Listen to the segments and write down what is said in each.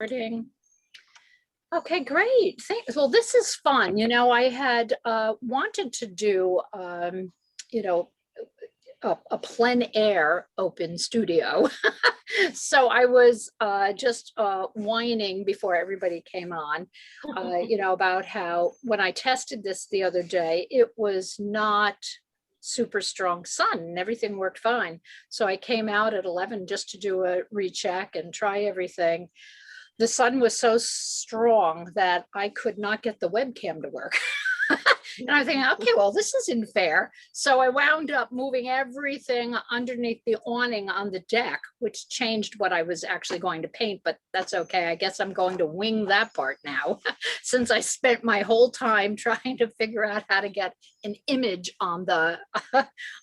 recording. Okay, great. Thanks. Well, this is fun. You know, I had wanted to do, you know, a plein air open studio. So I was just whining before everybody came on, you know, about how when I tested this the other day, it was not super strong sun and everything worked fine. So I came out at 11 just to do a recheck and try everything. The sun was so strong that I could not get the webcam to work. And I was thinking, okay, well, this isn't fair. So I wound up moving everything underneath the awning on the deck, which changed what I was actually going to paint, but that's okay. I guess I'm going to wing that part now, since I spent my whole time trying to figure out how to get an image on the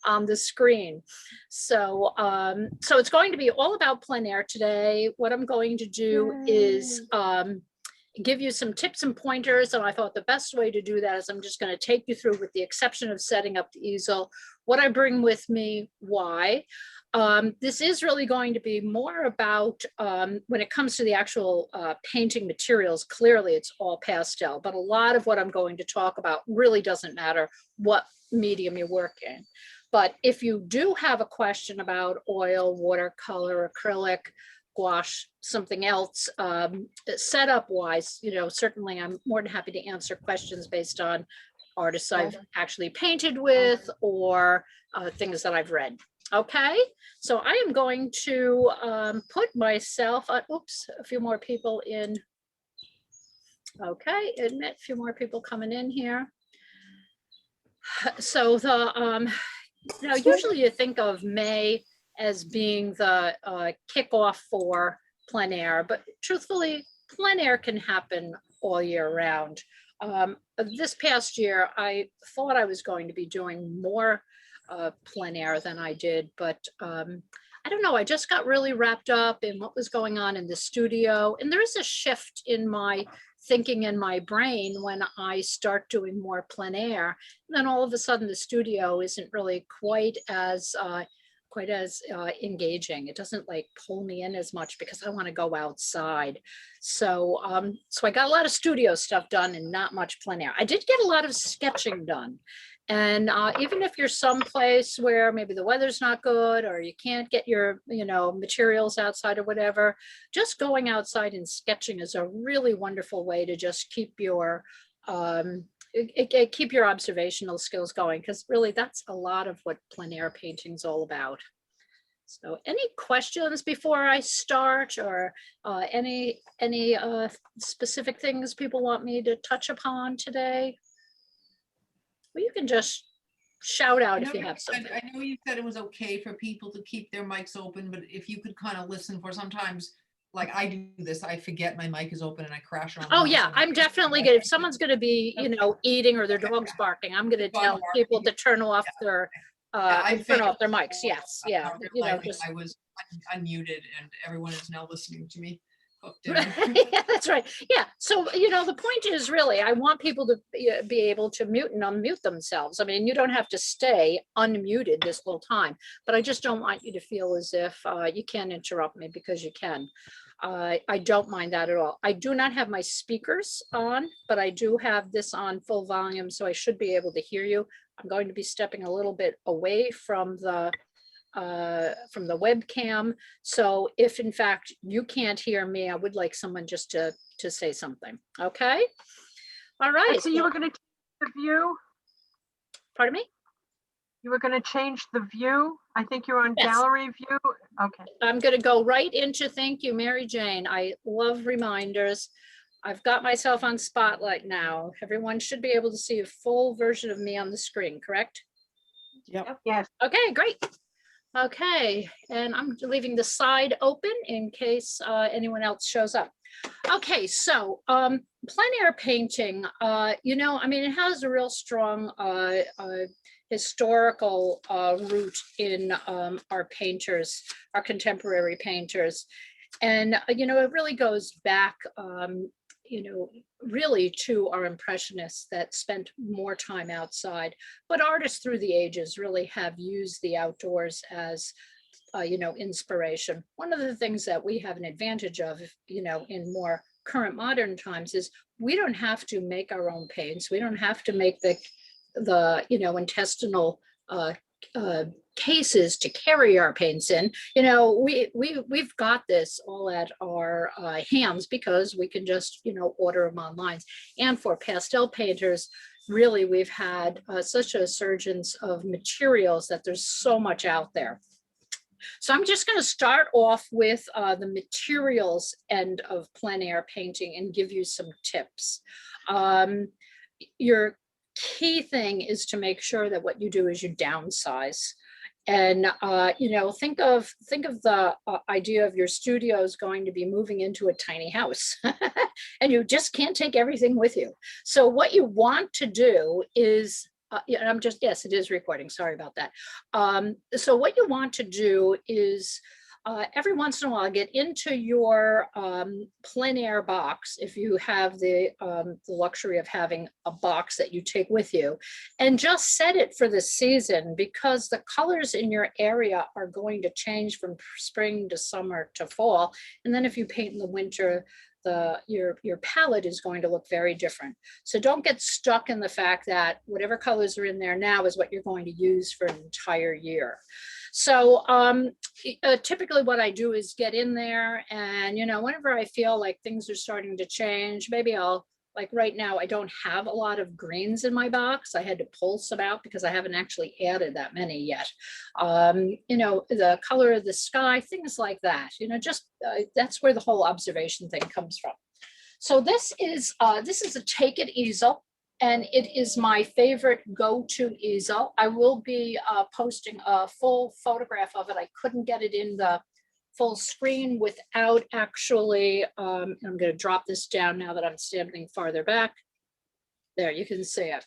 on the screen. So so it's going to be all about plein air today. What I'm going to do is give you some tips and pointers. And I thought the best way to do that is I'm just going to take you through, with the exception of setting up the easel, what I bring with me, why. This is really going to be more about when it comes to the actual painting materials. Clearly it's all pastel, but a lot of what I'm going to talk about really doesn't matter what medium you work in. But if you do have a question about oil, watercolor, acrylic, gouache, something else, setup wise, you know, certainly I'm more than happy to answer questions based on artists I've actually painted with or things that I've read. Okay, so I am going to put myself on, oops, a few more people in. Okay, admit a few more people coming in here. So the now usually you think of May as being the kickoff for plein air, but truthfully, plein air can happen all year round. This past year, I thought I was going to be doing more plein air than I did, but I don't know, I just got really wrapped up in what was going on in the studio. And there is a shift in my thinking in my brain when I start doing more plein air. And then all of a sudden the studio isn't really quite as engaging. It doesn't like pull me in as much because I want to go outside. So so I got a lot of studio stuff done and not much plein air. I did get a lot of sketching done. And even if you're someplace where maybe the weather's not good or you can't get your, you know, materials outside or whatever, just going outside and sketching is a really wonderful way to just keep your keep your observational skills going, because really that's a lot of what plein air painting is all about. So any questions before I start, or any specific things people want me to touch upon today? Well, you can just shout out if you have something. I know you said it was okay for people to keep their mics open, but if you could kind of listen for, sometimes like I do this, I forget my mic is open and I crash on. Oh yeah, I'm definitely good. If someone's going to be, you know, eating or their dog's barking, I'm going to tell people to turn off their turn off their mics. Yes, yeah. You know, just I was unmuted and everyone is now listening to me. Yeah, that's right. Yeah. So, you know, the point is really, I want people to be able to mute and unmute themselves. I mean, you don't have to stay unmuted this whole time, but I just don't want you to feel as if you can't interrupt me, because you can. I don't mind that at all. I do not have my speakers on, but I do have this on full volume, so I should be able to hear you. I'm going to be stepping a little bit away from the webcam. So if in fact you can't hear me, I would like someone just to say something. Okay. All right. So you were going to change the view? Pardon me? You were going to change the view? I think you're on gallery view. Okay. I'm going to go right into, thank you, Mary Jane. I love reminders. I've got myself on Spotlight now. Everyone should be able to see a full version of me on the screen, correct? Yep. Yes. Okay, great. Okay, and I'm leaving the side open in case anyone else shows up. Okay, so plein air painting, you know, I mean, it has a real strong historical root in our painters, our contemporary painters. And, you know, it really goes back, you know, really to our impressionists that spent more time outside. But artists through the ages really have used the outdoors as inspiration. One of the things that we have an advantage of, in more current modern times is we don't have to make our own paints. We don't have to make the intestinal cases to carry our paints in. We've got this all at our hands because we can just order them online. And for pastel painters, really we've had such a surgence of materials that there's so much out there. So I'm just going to start off with the materials end of plein air painting and give you some tips. Your key thing is to make sure that what you do is you downsize. And think of the idea of your studio is going to be moving into a tiny house and you just can't take everything with you. So what you want to do is yes, it is recording. Sorry about that. So what you want to do is every once in a while get into your plein air box, if you have the luxury of having a box that you take with you, and just set it for the season, because the colors in your area are going to change from spring to summer to fall. And then if you paint in the winter, your palette is going to look very different. So don't get stuck in the fact that whatever colors are in there now is what you're going to use for an entire year. So typically what I do is get in there and, whenever I feel like things are starting to change, maybe I'll, like right now, I don't have a lot of greens in my box. I had to pull some out because I haven't actually added that many yet. The color of the sky, things like that, that's where the whole observation thing comes from. So this is a Take It easel, and it is my favorite go-to easel. I will be posting a full photograph of it. I couldn't get it in the full screen without actually, I'm going to drop this down now that I'm standing farther back. There, you can see it.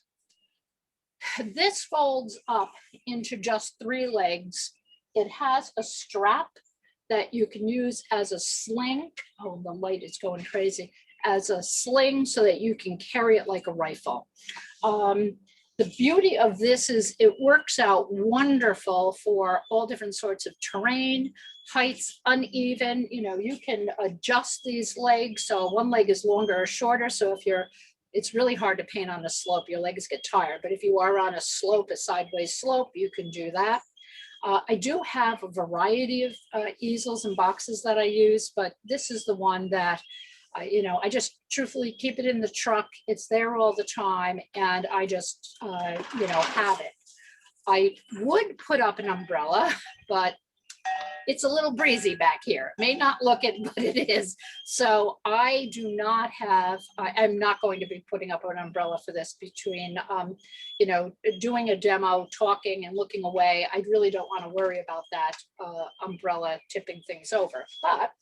This folds up into just 3 legs. It has a strap that you can use as a sling. Oh, the light is going crazy. As a sling so that you can carry it like a rifle. The beauty of this is it works out wonderful for all different sorts of terrain, heights, uneven. You can adjust these legs. So one leg is longer or shorter. So it's really hard to paint on a slope. Your legs get tired. But if you are on a slope, a sideways slope, you can do that. I do have a variety of easels and boxes that I use, but this is the one that I just truthfully keep it in the truck. It's there all the time, and I just, have it. I would put up an umbrella, but it's a little breezy back here. It may not look it, but it is. So I do not have, I'm not going to be putting up an umbrella for this. Between, doing a demo, talking and looking away, I really don't want to worry about that umbrella tipping things over. But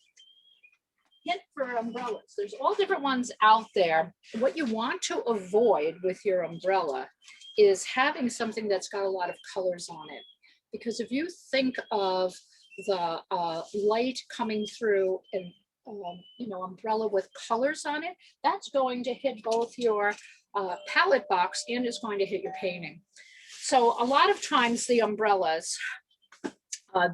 hint for umbrellas. There's all different ones out there. What you want to avoid with your umbrella is having something that's got a lot of colors on it. Because if you think of the light coming through an umbrella with colors on it, that's going to hit both your palette box and is going to hit your painting. So a lot of times the umbrellas,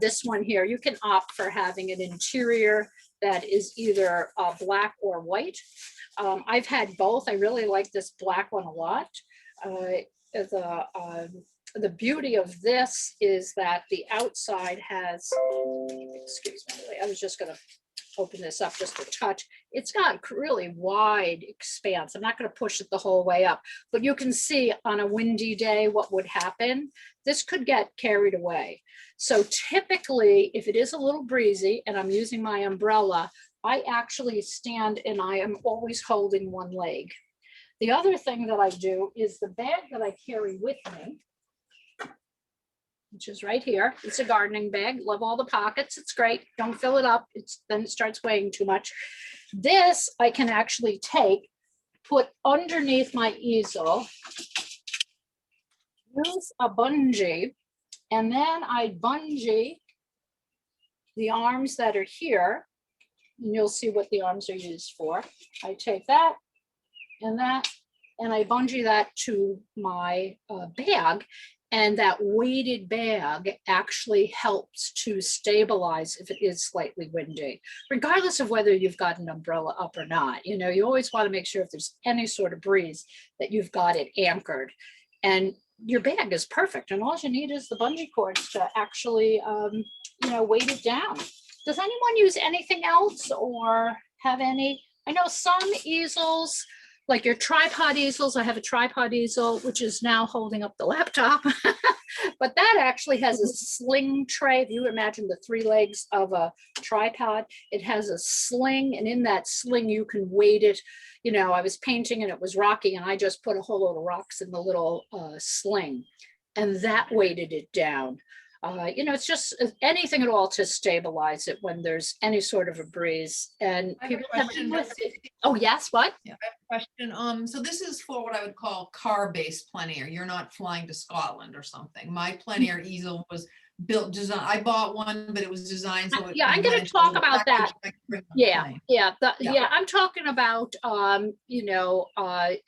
this one here, you can opt for having an interior that is either black or white. I've had both. I really like this black one a lot. The beauty of this is that the outside has, excuse me, I was just going to open this up just a touch. It's got really wide expanse. I'm not going to push it the whole way up, but you can see on a windy day what would happen. This could get carried away. So typically, if it is a little breezy and I'm using my umbrella, I actually stand and I am always holding one leg. The other thing that I do is the bag that I carry with me, which is right here. It's a gardening bag. Love all the pockets. It's great. Don't fill it up. Then it starts weighing too much. This I can actually take, put underneath my easel, use a bungee, and then I bungee the arms that are here, and you'll see what the arms are used for. I take that, and I bungee that to my bag. And that weighted bag actually helps to stabilize if it is slightly windy, regardless of whether you've got an umbrella up or not. You know, you always want to make sure if there's any sort of breeze that you've got it anchored. And your bag is perfect. And all you need is the bungee cords to actually, you know, weight it down. Does anyone use anything else or have any? I know some easels, like your tripod easels. I have a tripod easel, which is now holding up the laptop, but that actually has a sling tray. If you imagine the 3 legs of a tripod, it has a sling, and in that sling, you can weight it. You know, I was painting and it was rocky, and I just put a whole load of rocks in the little sling, and that weighted it down. You know, it's just anything at all to stabilize it when there's any sort of a breeze. And I have a people have question. oh yes, what? Yeah, I have a question. So this is for what I would call car-based plein air. You're not flying to Scotland or something. My plein air easel was built, design. I bought one, but it was designed so it. Yeah, I'm went going to into a talk little about that. package I could bring on the Yeah, plane. yeah, Yeah. yeah. I'm talking about, you know,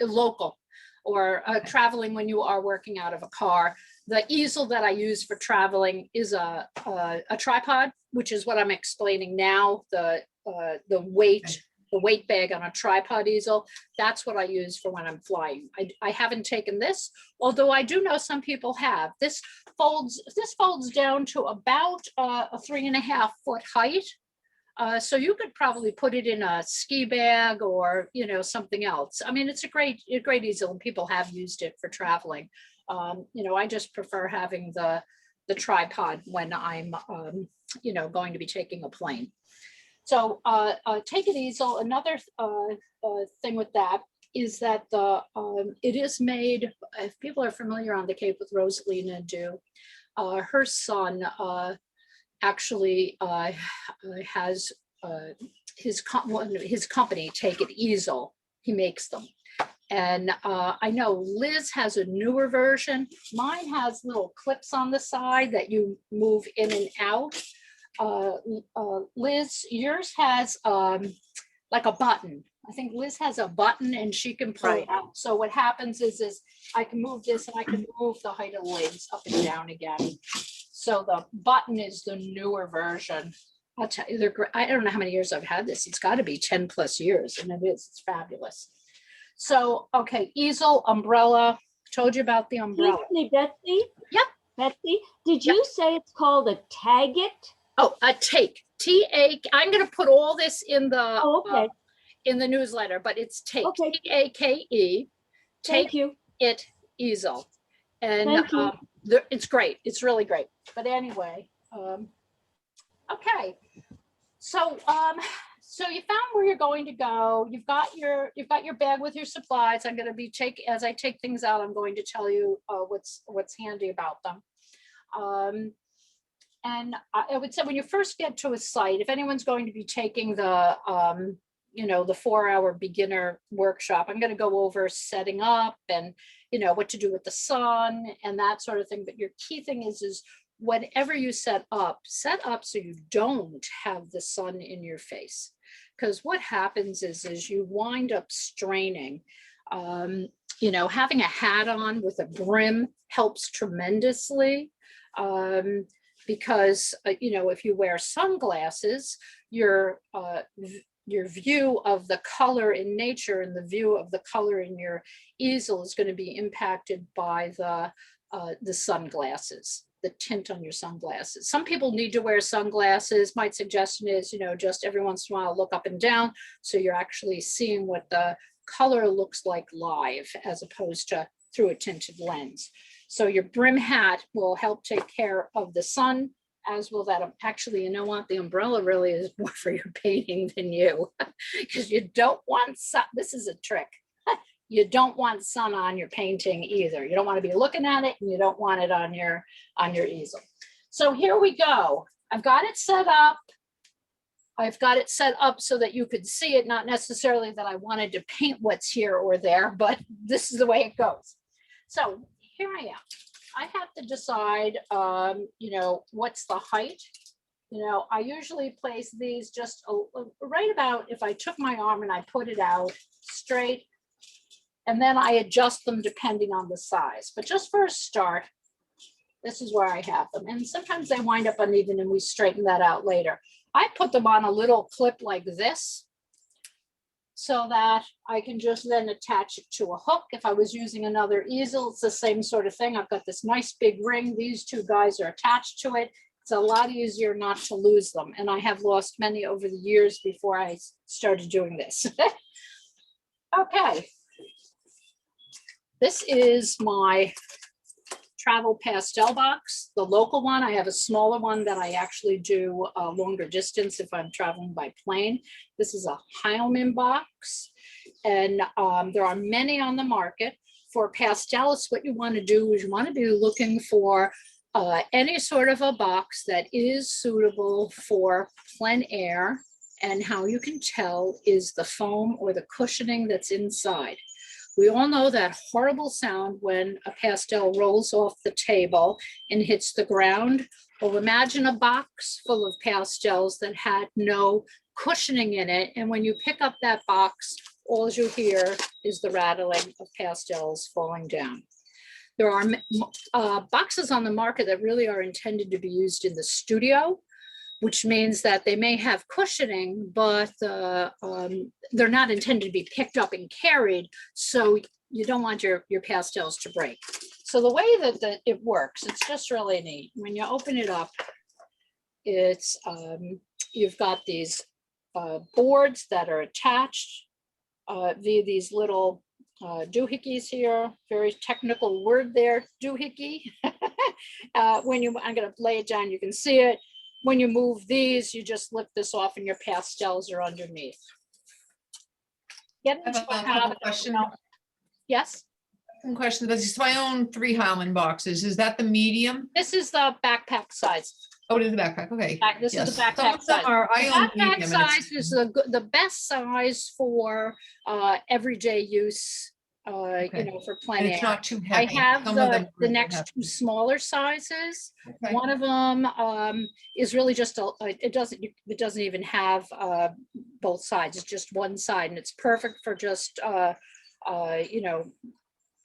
local or traveling when you are working out of a car. The easel that I use for traveling is a tripod, which is what I'm explaining now. The weight bag on a tripod easel. That's what I use for when I'm flying. I haven't taken this, although I do know some people have. This folds down to about a 3.5 foot height. So you could probably put it in a ski bag or, you know, something else. I mean, it's a great easel, and people have used it for traveling. You know, I just prefer having the tripod when I'm, you know, going to be taking a plane. So take an easel. Another thing with that is that it is made, if people are familiar on the Cape with Rosalina do, her son actually has his company, Take It Easel. He makes them. And I know Liz has a newer version. Mine has little clips on the side that you move in and out. Liz, yours has like a button. I think Liz has a button and she can pull it out. So what happens is I can move this and I can move the height of the legs up and down again. So the button is the newer version. I'll tell you, they're great. I don't know how many years I've had this. It's got to be 10 plus years, and it is. It's fabulous. So, okay, easel, umbrella. Told you about the umbrella. Excuse me, Betsy? Yep. Betsy, did you say it's called a tag it? Oh, a take. T-A. I'm going to put all this in the Oh, okay. in the newsletter, but it's take. Okay. T-A-K-E. Thank Take you. it easel. And Thank you. it's great. It's really great. But anyway, okay. So so you found where you're going to go. You've got your bag with your supplies. I'm going to be as I take things out, I'm going to tell you what's handy about them. And I would say when you first get to a site, if anyone's going to be taking the you know, the 4-hour beginner workshop, I'm going to go over setting up and, you know, what to do with the sun and that sort of thing. But your key thing is whenever you set up so you don't have the sun in your face. Because what happens is you wind up straining. You know, having a hat on with a brim helps tremendously. Because, you know, if you wear sunglasses, your view of the color in nature and the view of the color in your easel is going to be impacted by the sunglasses, the tint on your sunglasses. Some people need to wear sunglasses. My suggestion is, you know, just every once in a while, look up and down so you're actually seeing what the color looks like live as opposed to through a tinted lens. So your brim hat will help take care of the sun, as will that. Actually, you know what? The umbrella really is more for your painting than you, because you don't want sun. This is a trick. You don't want sun on your painting either. You don't want to be looking at it, and you don't want it on your easel. So here we go. I've got it set up. I've got it set up so that you could see it, not necessarily that I wanted to paint what's here or there, but this is the way it goes. So here I am. I have to decide, you know, what's the height. You know, I usually place these just right about, if I took my arm and I put it out straight, and then I adjust them depending on the size. But just for a start, This is where I have them. And sometimes they wind up uneven and we straighten that out later. I put them on a little clip like this so that I can just then attach it to a hook. If I was using another easel, it's the same sort of thing. I've got this nice big ring. These two guys are attached to it. It's a lot easier not to lose them. And I have lost many over the years before I started doing this. Okay. This is my travel pastel box, the local one. I have a smaller one that I actually do a longer distance if I'm traveling by plane. This is a Heilman box, and there are many on the market. For pastels, what you want to do is you want to be looking for any sort of a box that is suitable for plein air, and how you can tell is the foam or the cushioning that's inside. We all know that horrible sound when a pastel rolls off the table and hits the ground. Well, imagine a box full of pastels that had no cushioning in it. And when you pick up that box, all you hear is the rattling of pastels falling down. There are boxes on the market that really are intended to be used in the studio, which means that they may have cushioning, but they're not intended to be picked up and carried. So you don't want your pastels to break. So the way that it works, it's just really neat. When you open it up, it's you've got these boards that are attached via these little doohickeys here. Very technical word there, doohickey. I'm going to lay it down, you can see it. When you move these, you just lift this off and your pastels are underneath. Get I have into a a couple habit. questions. Yes, Some questions. So I own 3 Heilman boxes. Is that the medium? this is the backpack size. Oh, it is the backpack. Okay. This is the Yes. Some backpack of them size. are, I The own backpack medium. And size is the best size for everyday use, Okay. for plein it's air. not too I heavy. have Some of them the are next heavy. two smaller sizes. Okay. One of them is really just it doesn't even have both sides. It's just one side, and it's perfect for just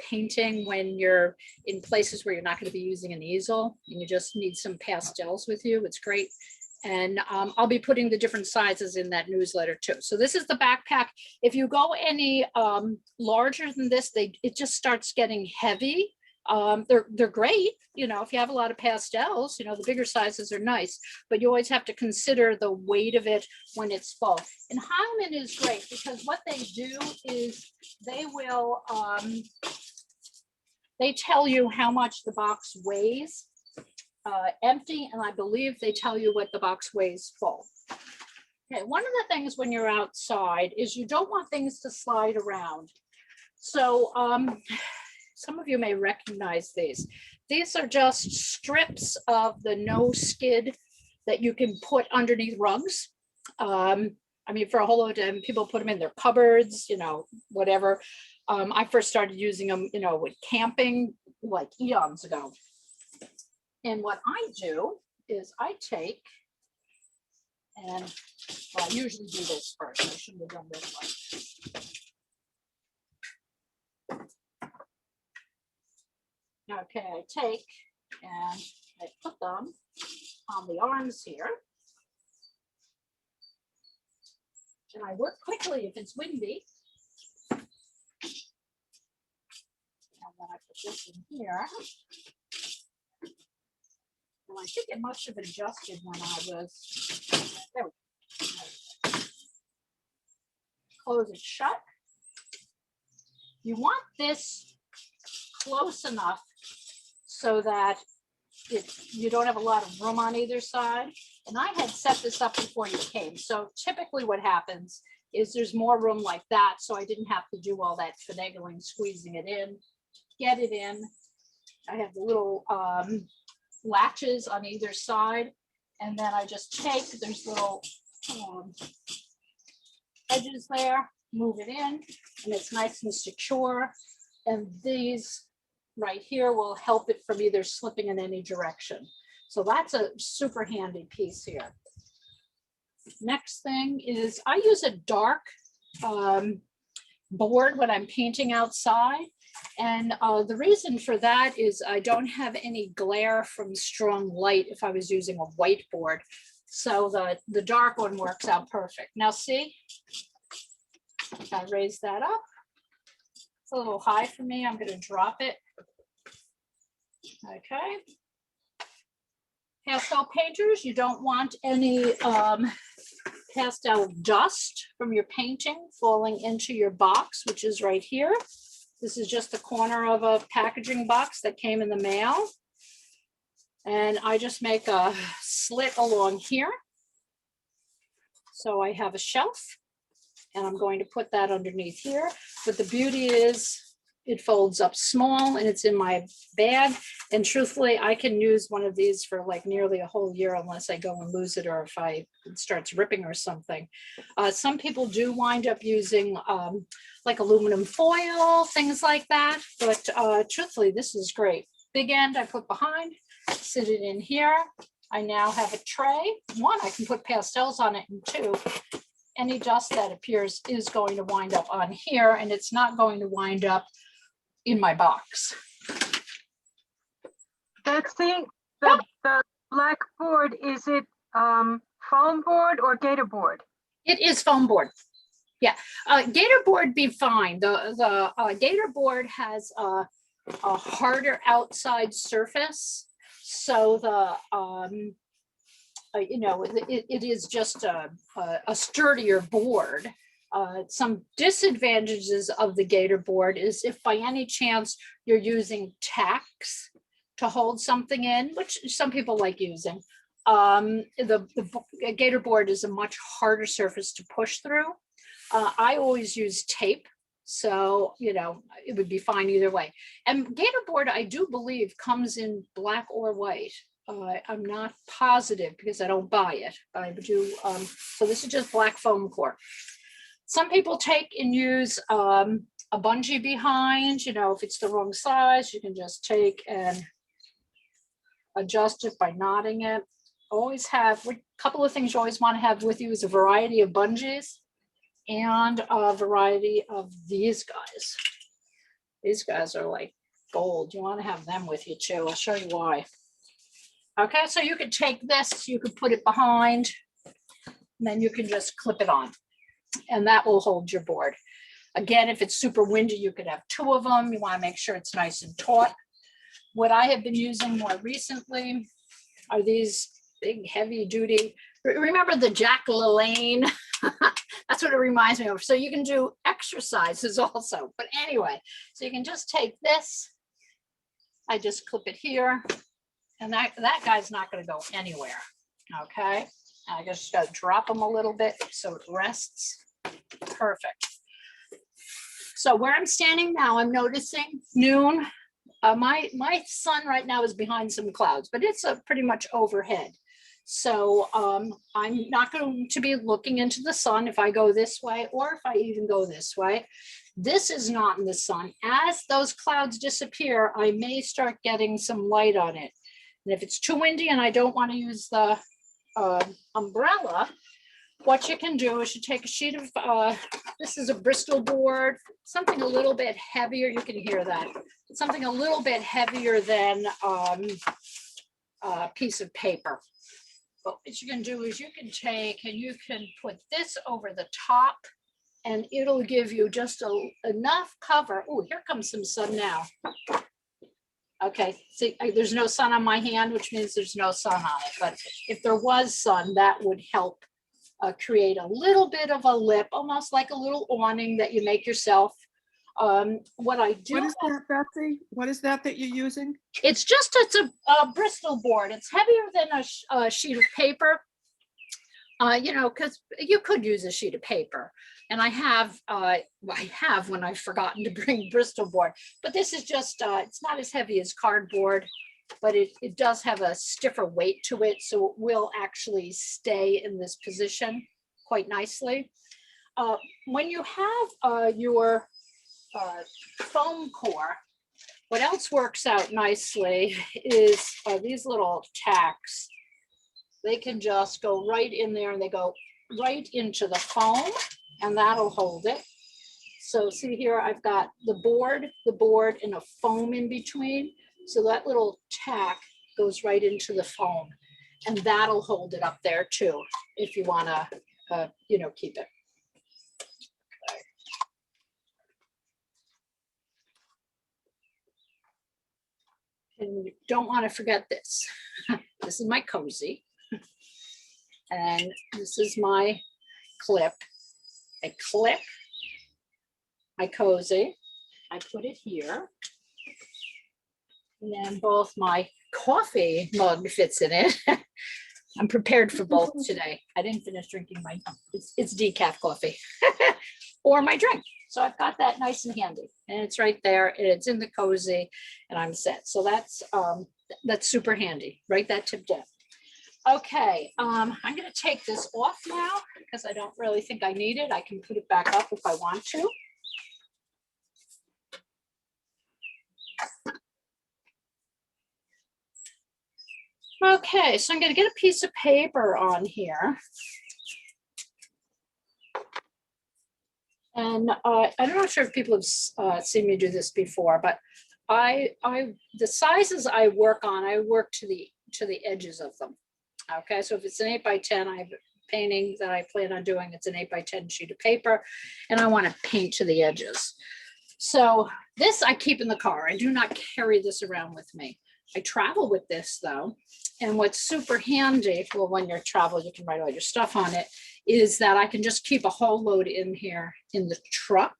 painting when you're in places where you're not going to be using an easel and you just need some pastels with you. It's great. And I'll be putting the different sizes in that newsletter too. So this is the backpack. If you go any larger than this, it just starts getting heavy. They're great, if you have a lot of pastels, the bigger sizes are nice, but you always have to consider the weight of it when it's full. And Heilman is great because what they do is they will, they tell you how much the box weighs empty, and I believe they tell you what the box weighs full. Okay, one of the things when you're outside is you don't want things to slide around. So some of you may recognize these. These are just strips of the no skid that you can put underneath rugs. For a whole lot of time, people put them in their cupboards, whatever. I first started using them, with camping like eons ago. And what I do is I take, and I usually do this first. I shouldn't have done this one. Okay, I take and I put them on the arms here. And I work quickly if it's windy. And then I put this in here. And I think it must have adjusted when I was, there we go. Close it shut. You want this close enough so that you don't have a lot of room on either side. And I had set this up before you came. So typically what happens is there's more room like that. So I didn't have to do all that finagling, squeezing it in, get it in. I have the little latches on either side. And then I just take, there's little edges there, move it in, and it's nice and secure. And these right here will help it from either slipping in any direction. So that's a super handy piece here. Next thing is I use a dark board when I'm painting outside. And the reason for that is I don't have any glare from strong light if I was using a whiteboard. So the dark one works out perfect. Now see, I raise that up. It's a little high for me. I'm going to drop it. Okay. Pastel painters, you don't want any pastel dust from your painting falling into your box, which is right here. This is just the corner of a packaging box that came in the mail. And I just make a slit along here. So I have a shelf and I'm going to put that underneath here. But the beauty is it folds up small and it's in my bag. And truthfully, I can use one of these for like nearly a whole year unless I go and lose it or if it starts ripping or something. Some people do wind up using like aluminum foil, things like that. But truthfully, this is great. Big end I put behind, sit it in here. I now have a tray. One, I can put pastels on it, and two, any dust that appears is going to wind up on here and it's not going to wind up in my box. Betsy, the black board, is it foam board or gator board? It is foam board. Yeah, gator board be fine. The gator board has a harder outside surface. So you know, it is just a sturdier board. Some disadvantages of the gator board is if by any chance you're using tacks to hold something in, which some people like using, the gator board is a much harder surface to push through. I always use tape, so you know it would be fine either way. And gator board, I do believe, comes in black or white. I'm not positive because I don't buy it. I do. So this is just black foam core. Some people take and use a bungee behind, you know, if it's the wrong size, you can just take and adjust it by knotting it. Always have, a couple of things you always want to have with you is a variety of bungees and a variety of these guys. These guys are like gold. You want to have them with you too. I'll show you why. Okay, so you could take this, you could put it behind, and then you can just clip it on. And that will hold your board. Again, if it's super windy, you could have two of them. You want to make sure it's nice and taut. What I have been using more recently are these big heavy duty, remember the Jack LaLanne? That's what it reminds me of. So you can do exercises also. But anyway, so you can just take this. I just clip it here. And that guy's not going to go anywhere. Okay. I just got to drop them a little bit so it rests. Perfect. So where I'm standing now, I'm noticing noon. My sun right now is behind some clouds, but it's pretty much overhead. So I'm not going to be looking into the sun if I go this way or if I even go this way. This is not in the sun. As those clouds disappear, I may start getting some light on it. And if it's too windy and I don't want to use the umbrella, what you can do is you take a sheet of, this is a Bristol board, something a little bit heavier, you can hear that, something a little bit heavier than a piece of paper. But what you can do is you can take and you can put this over the top and it'll give you just enough cover. Oh, here comes some sun now. Okay, see, there's no sun on my hand, which means there's no sun on it. But if there was sun, that would help create a little bit of a lip, almost like a little awning that you make yourself. What I do. What is that, Betsy? What is that you're using? It's a Bristol board. It's heavier than a sheet of paper. You know, because you could use a sheet of paper. And I have when I've forgotten to bring Bristol board, but this is just, it's not as heavy as cardboard, but it does have a stiffer weight to it. So it will actually stay in this position quite nicely. When you have your foam core, what else works out nicely is these little tacks. They can just go right in there and they go right into the foam and that'll hold it. So see here, I've got the board, and a foam in between. So that little tack goes right into the foam, and that'll hold it up there too, if you wanna, you know, keep it. And you don't want to forget this. This is my cozy. And this is my clip. I clip my cozy. I put it here. And then both my coffee mug fits in it. I'm prepared for both today. I didn't finish drinking my, it's decaf coffee or my drink. So I've got that nice and handy, and it's right there, and it's in the cozy, and I'm set. So that's super handy. Write that tip down. Okay, I'm gonna take this off now because I don't really think I need it. I can put it back up if I want to. Okay, so I'm gonna get a piece of paper on here. And I'm not sure if people have seen me do this before, but the sizes I work on, I work to the edges of them. Okay, so if it's an 8 by 10, I have a painting that I plan on doing. It's an 8 by 10 sheet of paper, and I want to paint to the edges. So this I keep in the car. I do not carry this around with me. I travel with this though, and what's super handy, well, when you're traveling, you can write all your stuff on it, is that I can just keep a whole load in here in the truck.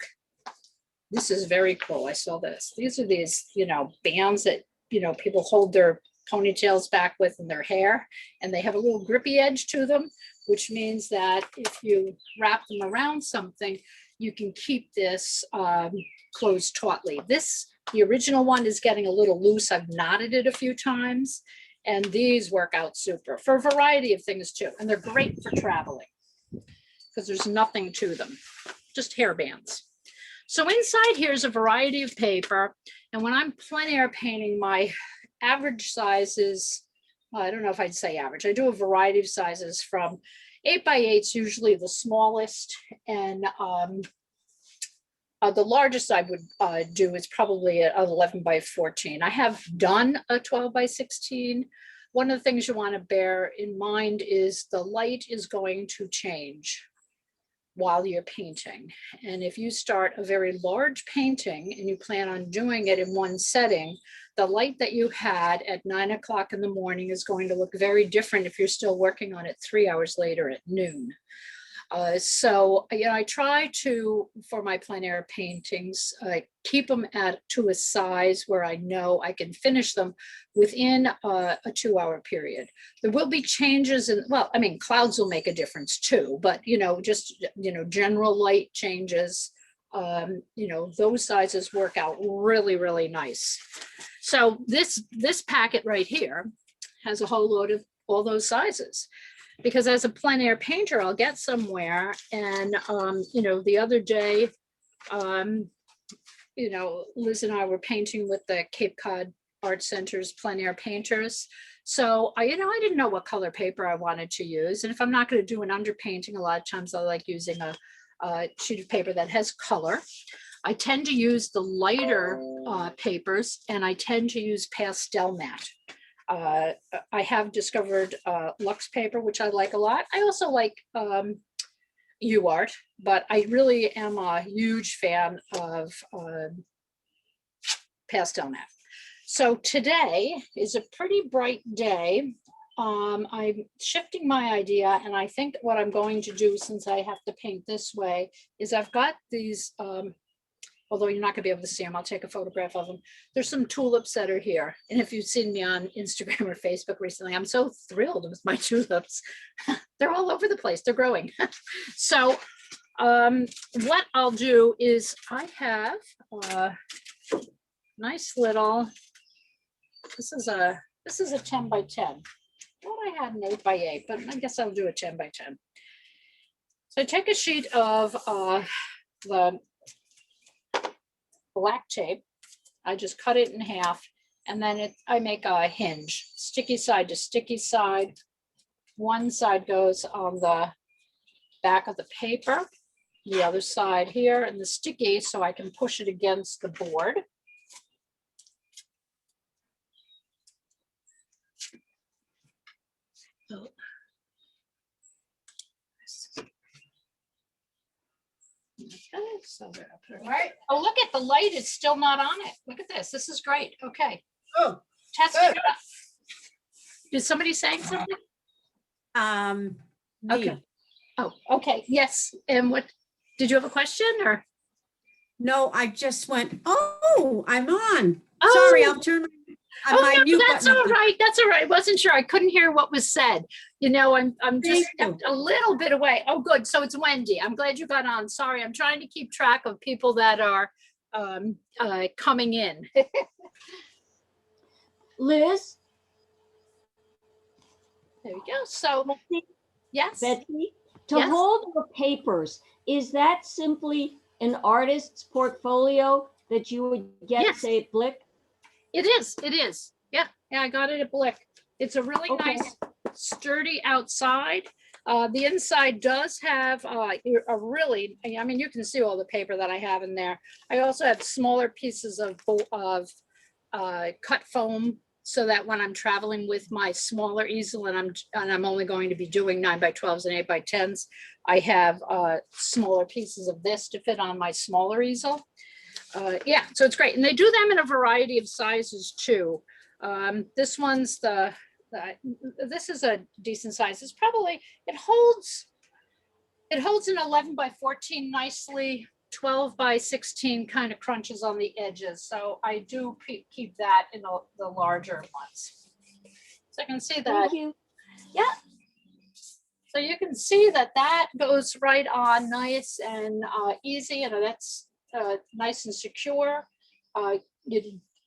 This is very cool. I saw this. These are these, you know, bands that, you know, people hold their ponytails back with in their hair, and they have a little grippy edge to them, which means that if you wrap them around something, you can keep this closed tautly. The original one is getting a little loose. I've knotted it a few times, and these work out super for a variety of things too. And they're great for traveling because there's nothing to them, just hair bands. So inside here's a variety of paper. And when I'm plein air painting, my average size is, well, I don't know if I'd say average. I do a variety of sizes from 8 by 8's usually the smallest, and the largest I would do is probably an 11 by 14. I have done a 12 by 16. One of the things you want to bear in mind is the light is going to change while you're painting. And if you start a very large painting and you plan on doing it in one setting, the light that you had at 9 o'clock in the morning is going to look very different if you're still working on it 3 hours later at noon. So, you know, I try to, for my plein air paintings, keep them to a size where I know I can finish them within a 2-hour period. There will be changes in, well, I mean, clouds will make a difference too, but, you know, just, you know, general light changes, you know, those sizes work out really, really nice. So this packet right here has a whole load of all those sizes. Because as a plein air painter, I'll get somewhere, and you know, the other day, you know, Liz and I were painting with the Cod Art Center's plein air painters. So you know, I didn't know what color paper I wanted to use, and if I'm not going to do an underpainting, a lot of times I like using a sheet of paper that has color. I tend to use the lighter papers, and I tend to use pastel matte. I have discovered Lux paper, which I like a lot. I also like UArt, but I really am a huge fan of pastel matte. So today is a pretty bright day. I'm shifting my idea, and I think what I'm going to do, since I have to paint this way, is I've got these, although you're not gonna be able to see them, I'll take a photograph of them. There's some tulips that are here. And if you've seen me on Instagram or Facebook recently, I'm so thrilled with my tulips. They're all over the place, they're growing. So what I'll do is I have a nice little, this is a 10 by 10. I thought I had an 8 by 8, but I guess I'll do a 10 by 10. So I take a sheet of the black tape. I just cut it in half, and then I make a hinge, sticky side to sticky side. One side goes on the back of the paper, the other side here, and the sticky so I can push it against the board. Oh. Okay, so there, I'll put it right. Oh, look at the light, it's still not on it. Look at this. This is great. Okay. Oh, Test good. it up. Did somebody say something? me. Okay. Oh, okay. Yes. And what, did you have a question or? No, I just went, oh, I'm on. Oh. Sorry, I'll turn my Oh, no, mute that's button all off. right. That's all right. I wasn't sure. I couldn't hear what was said. You know, I'm just Thank stepped a little bit away. Oh, good. So it's Wendy. I'm glad you got on. Sorry, I'm trying to keep track of people that are coming in. Liz, There we go. So, Betsy, yes. Betsy, to Yes. hold your papers, is that simply an artist's portfolio that you would get, Yes. say, at Blick? It is. It is. Yeah. Yeah. I got it at Blick. It's a really Okay. nice, sturdy outside. The inside does have a really, I mean, you can see all the paper that I have in there. I also have smaller pieces of cut foam so that when I'm traveling with my smaller easel and I'm only going to be doing 9x12s and 8x10s, I have smaller pieces of this to fit on my smaller easel. Yeah, so it's great. And they do them in a variety of sizes too. This one's this is a decent size. It's probably, it holds an 11x14 nicely. 12x16 kind of crunches on the edges. So I do keep that in the larger ones. So I can see that. Thank you. Yeah. So you can see that that goes right on nice and easy. You know, that's nice and secure.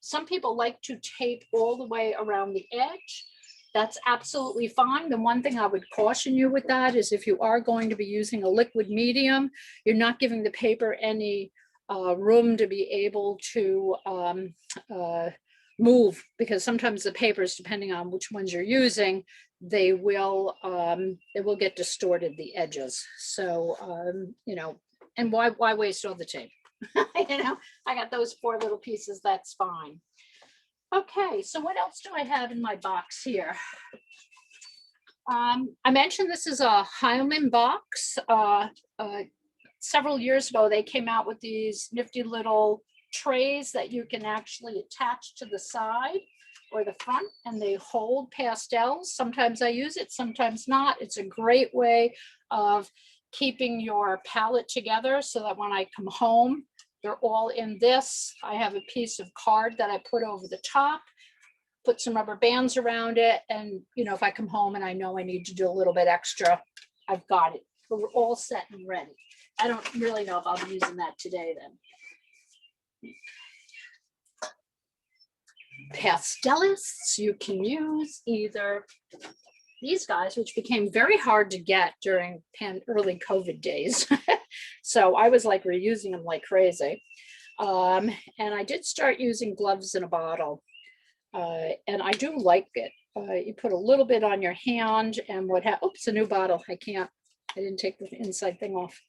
Some people like to tape all the way around the edge. That's absolutely fine. The one thing I would caution you with that is if you are going to be using a liquid medium, you're not giving the paper any room to be able to move, because sometimes the papers, depending on which ones you're using, they will get distorted, the edges. So, you know, and why waste all the tape? You know, I got those 4 little pieces, that's fine. Okay, so what else do I have in my box here? I mentioned this is a Heilman box. Several years ago, they came out with these nifty little trays that you can actually attach to the side or the front, and they hold pastels. Sometimes I use it, sometimes not. It's a great way of keeping your palette together so that when I come home, they're all in this. I have a piece of card that I put over the top, put some rubber bands around it. And, you know, if I come home and I know I need to do a little bit extra, I've got it. But we're all set and ready. I don't really know if I'll be using that today then. Pastelists, you can use either these guys, which became very hard to get during early COVID days. So I was like reusing them like crazy. And I did start using gloves in a bottle. And I do like it. You put a little bit on your hand and oops, a new bottle. I didn't take the inside thing off.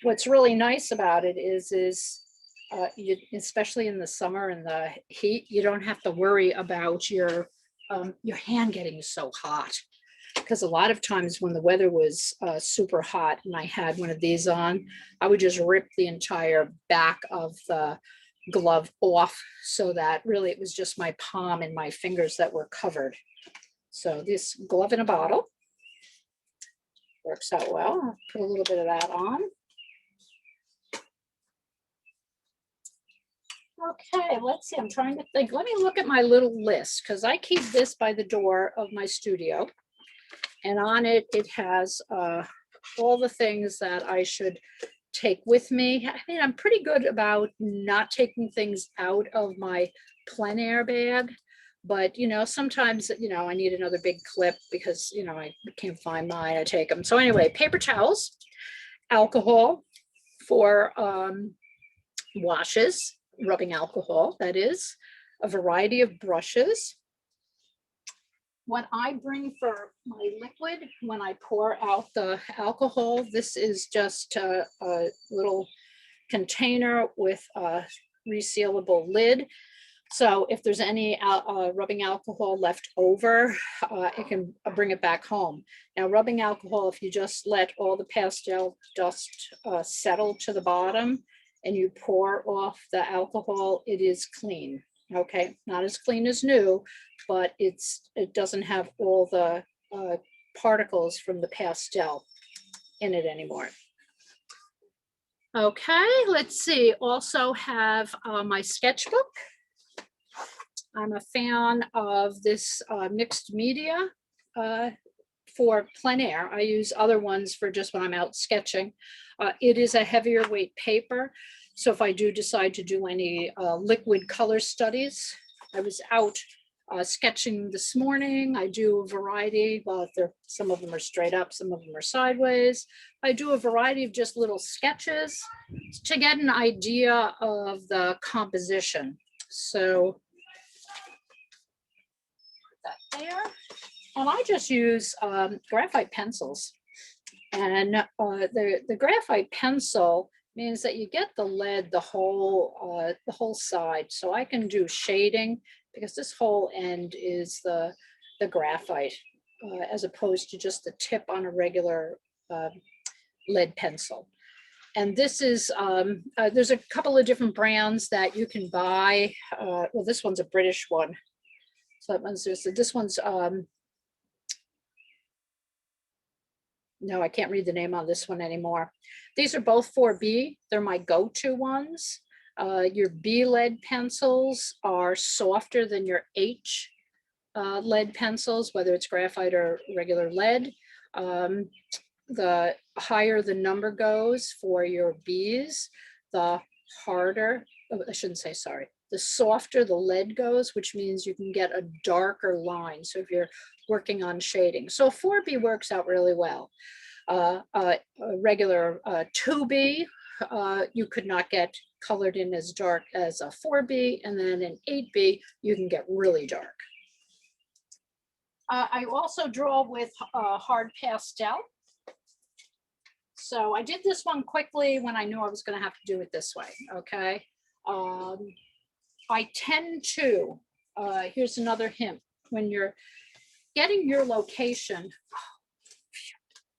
What's really nice about it is especially in the summer and the heat, you don't have to worry about your hand getting so hot, because a lot of times when the weather was super hot and I had one of these on, I would just rip the entire back of the glove off, so that really it was just my palm and my fingers that were covered. So this glove in a bottle works out well. I'll put a little bit of that on. Okay, let's see, I'm trying to think. Let me look at my little list, because I keep this by the door of my studio. And on it, it has all the things that I should take with me. I mean, I'm pretty good about not taking things out of my plein air bag. But, you know, sometimes, you know, I need another big clip because, you know, I can't find mine, I take them. So anyway, paper towels, alcohol for washes, rubbing alcohol, that is, a variety of brushes, what I bring for my liquid, when I pour out the alcohol, this is just a little container with a resealable lid. So if there's any rubbing alcohol left over, it can bring it back home. Now, rubbing alcohol, if you just let all the pastel dust settle to the bottom and you pour off the alcohol, it is clean. Okay, not as clean as new, but it doesn't have all the particles from the pastel in it anymore. Okay, let's see. Also have my sketchbook. I'm a fan of this mixed media for plein air. I use other ones for just when I'm out sketching. It is a heavier weight paper. So if I do decide to do any liquid color studies, I was out sketching this morning. I do a variety. Well, some of them are straight up, some of them are sideways. I do a variety of just little sketches to get an idea of the composition. So put that there. And I just use graphite pencils. And the graphite pencil means that you get the lead the whole side. So I can do shading because this whole end is the graphite as opposed to just the tip on a regular lead pencil. And this is, there's a couple of different brands that you can buy. Well, this one's a British one. So that one's just, this one's, no, I can't read the name on this one anymore. These are both 4B. They're my go-to ones. Your B lead pencils are softer than your H lead pencils, whether it's graphite or regular lead. The higher the number goes for your Bs, the harder, I shouldn't say sorry, the softer the lead goes, which means you can get a darker line. So if you're working on shading. So 4B works out really well. A regular 2B, you could not get colored in as dark as a 4B, and then an 8B, you can get really dark. I also draw with hard pastel. So I did this one quickly when I knew I was going to have to do it this way, okay? I tend to, here's another hint, when you're getting your location,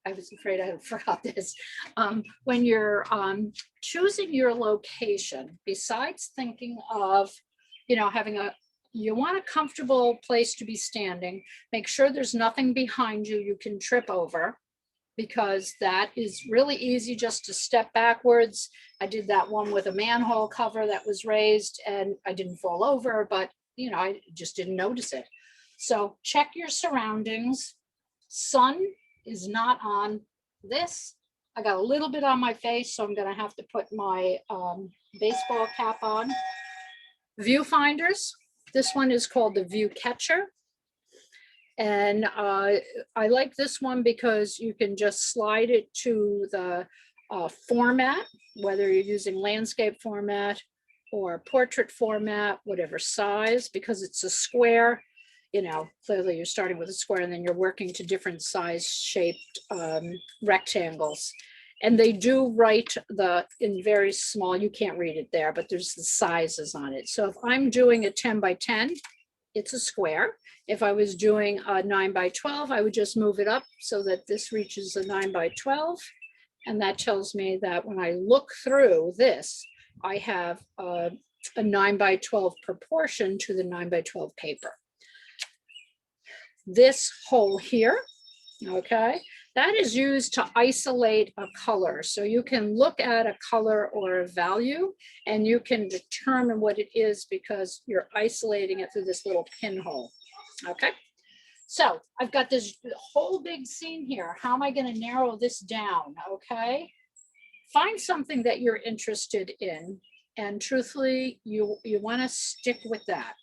I was afraid I had forgot this. When you're choosing your location, besides thinking of, having you want a comfortable place to be standing, make sure there's nothing behind you can trip over, because that is really easy just to step backwards. I did that one with a manhole cover that was raised and I didn't fall over, but I just didn't notice it. So check your surroundings. Sun is not on this. I got a little bit on my face, so I'm gonna have to put my baseball cap on. Viewfinders, this one is called the View Catcher. And I like this one because you can just slide it to the format, whether you're using landscape format or portrait format, whatever size, because it's a square. Clearly you're starting with a square and then you're working to different size shaped rectangles. And they do write in very small, you can't read it there, but there's the sizes on it. So if I'm doing a 10 by 10, it's a square. If I was doing a 9 by 12, I would just move it up so that this reaches a 9 by 12. And that tells me that when I look through this, I have a 9 by 12 proportion to the 9 by 12 paper. This hole here, okay, that is used to isolate a color. So you can look at a color or a value and you can determine what it is because you're isolating it through this little pinhole. Okay, so I've got this whole big scene here. How am I going to narrow this down? Okay, find something that you're interested in, and truthfully, you want to stick with that.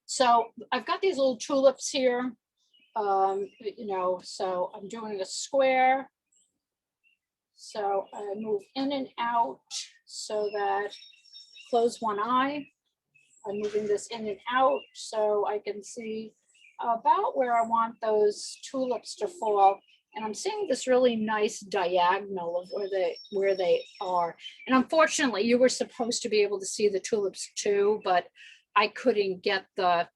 So I've got these little tulips here, so I'm doing a square. So I move in and out so that close one eye. I'm moving this in and out so I can see about where I want those tulips to fall. And I'm seeing this really nice diagonal of where they are. And unfortunately, you were supposed to be able to see the tulips too, but I couldn't get the,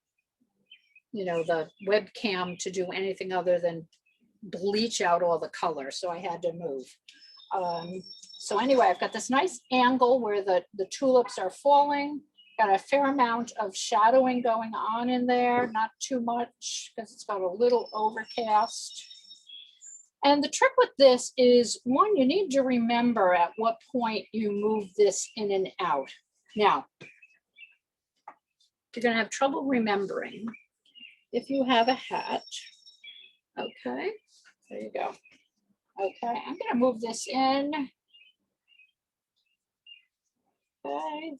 the webcam to do anything other than bleach out all the color. So I had to move. So anyway, I've got this nice angle where the tulips are falling. Got a fair amount of shadowing going on in there, not too much because it's got a little overcast. And the trick with this is, one, you need to remember at what point you move this in and out. Now, you're going to have trouble remembering if you have a hat. Okay, there you go. Okay, I'm going to move this in. Okay.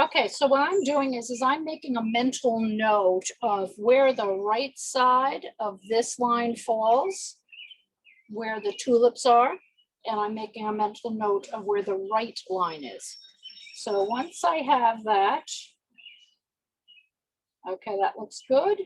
Okay, so what I'm doing is I'm making a mental note of where the right side of this line falls, where the tulips are, and I'm making a mental note of where the right line is. So once I have that, okay, that looks good.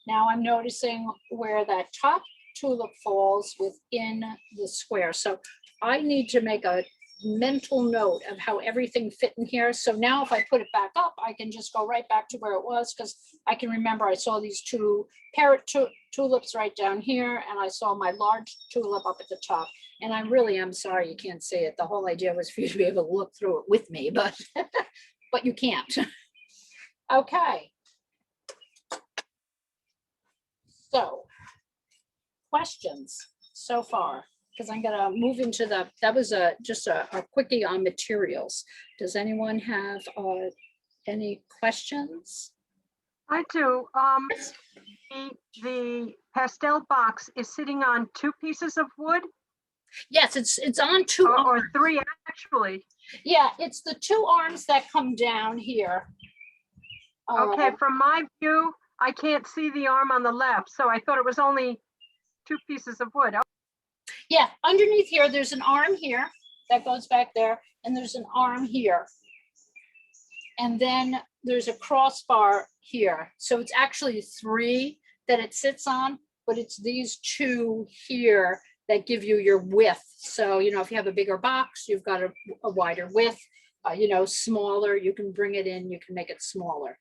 Now I'm noticing where that top tulip falls within the square. So I need to make a mental note of how everything fit in here. So now if I put it back up, I can just go right back to where it was, because I can remember I saw these two parrot tulips right down here, and I saw my large tulip up at the top. And I really am sorry you can't see it. The whole idea was for you to be able to look through it with me, but but you can't. Okay. So, questions so far? Because I'm gonna move into that was just a quickie on materials. Does anyone have any questions? I do. The pastel box is sitting on 2 pieces of wood, Yes, it's on two or arms. 3 actually. Yeah, it's the 2 arms that come down here. Okay, from my view, I can't see the arm on the left, so I thought it was only 2 pieces of wood. Yeah, underneath here, there's an arm here that goes back there, and there's an arm here. And then there's a crossbar here. So it's actually 3 that it sits on, but it's these 2 here that give you your width. So, if you have a bigger box, you've got a wider width, smaller, you can bring it in, you can make it smaller.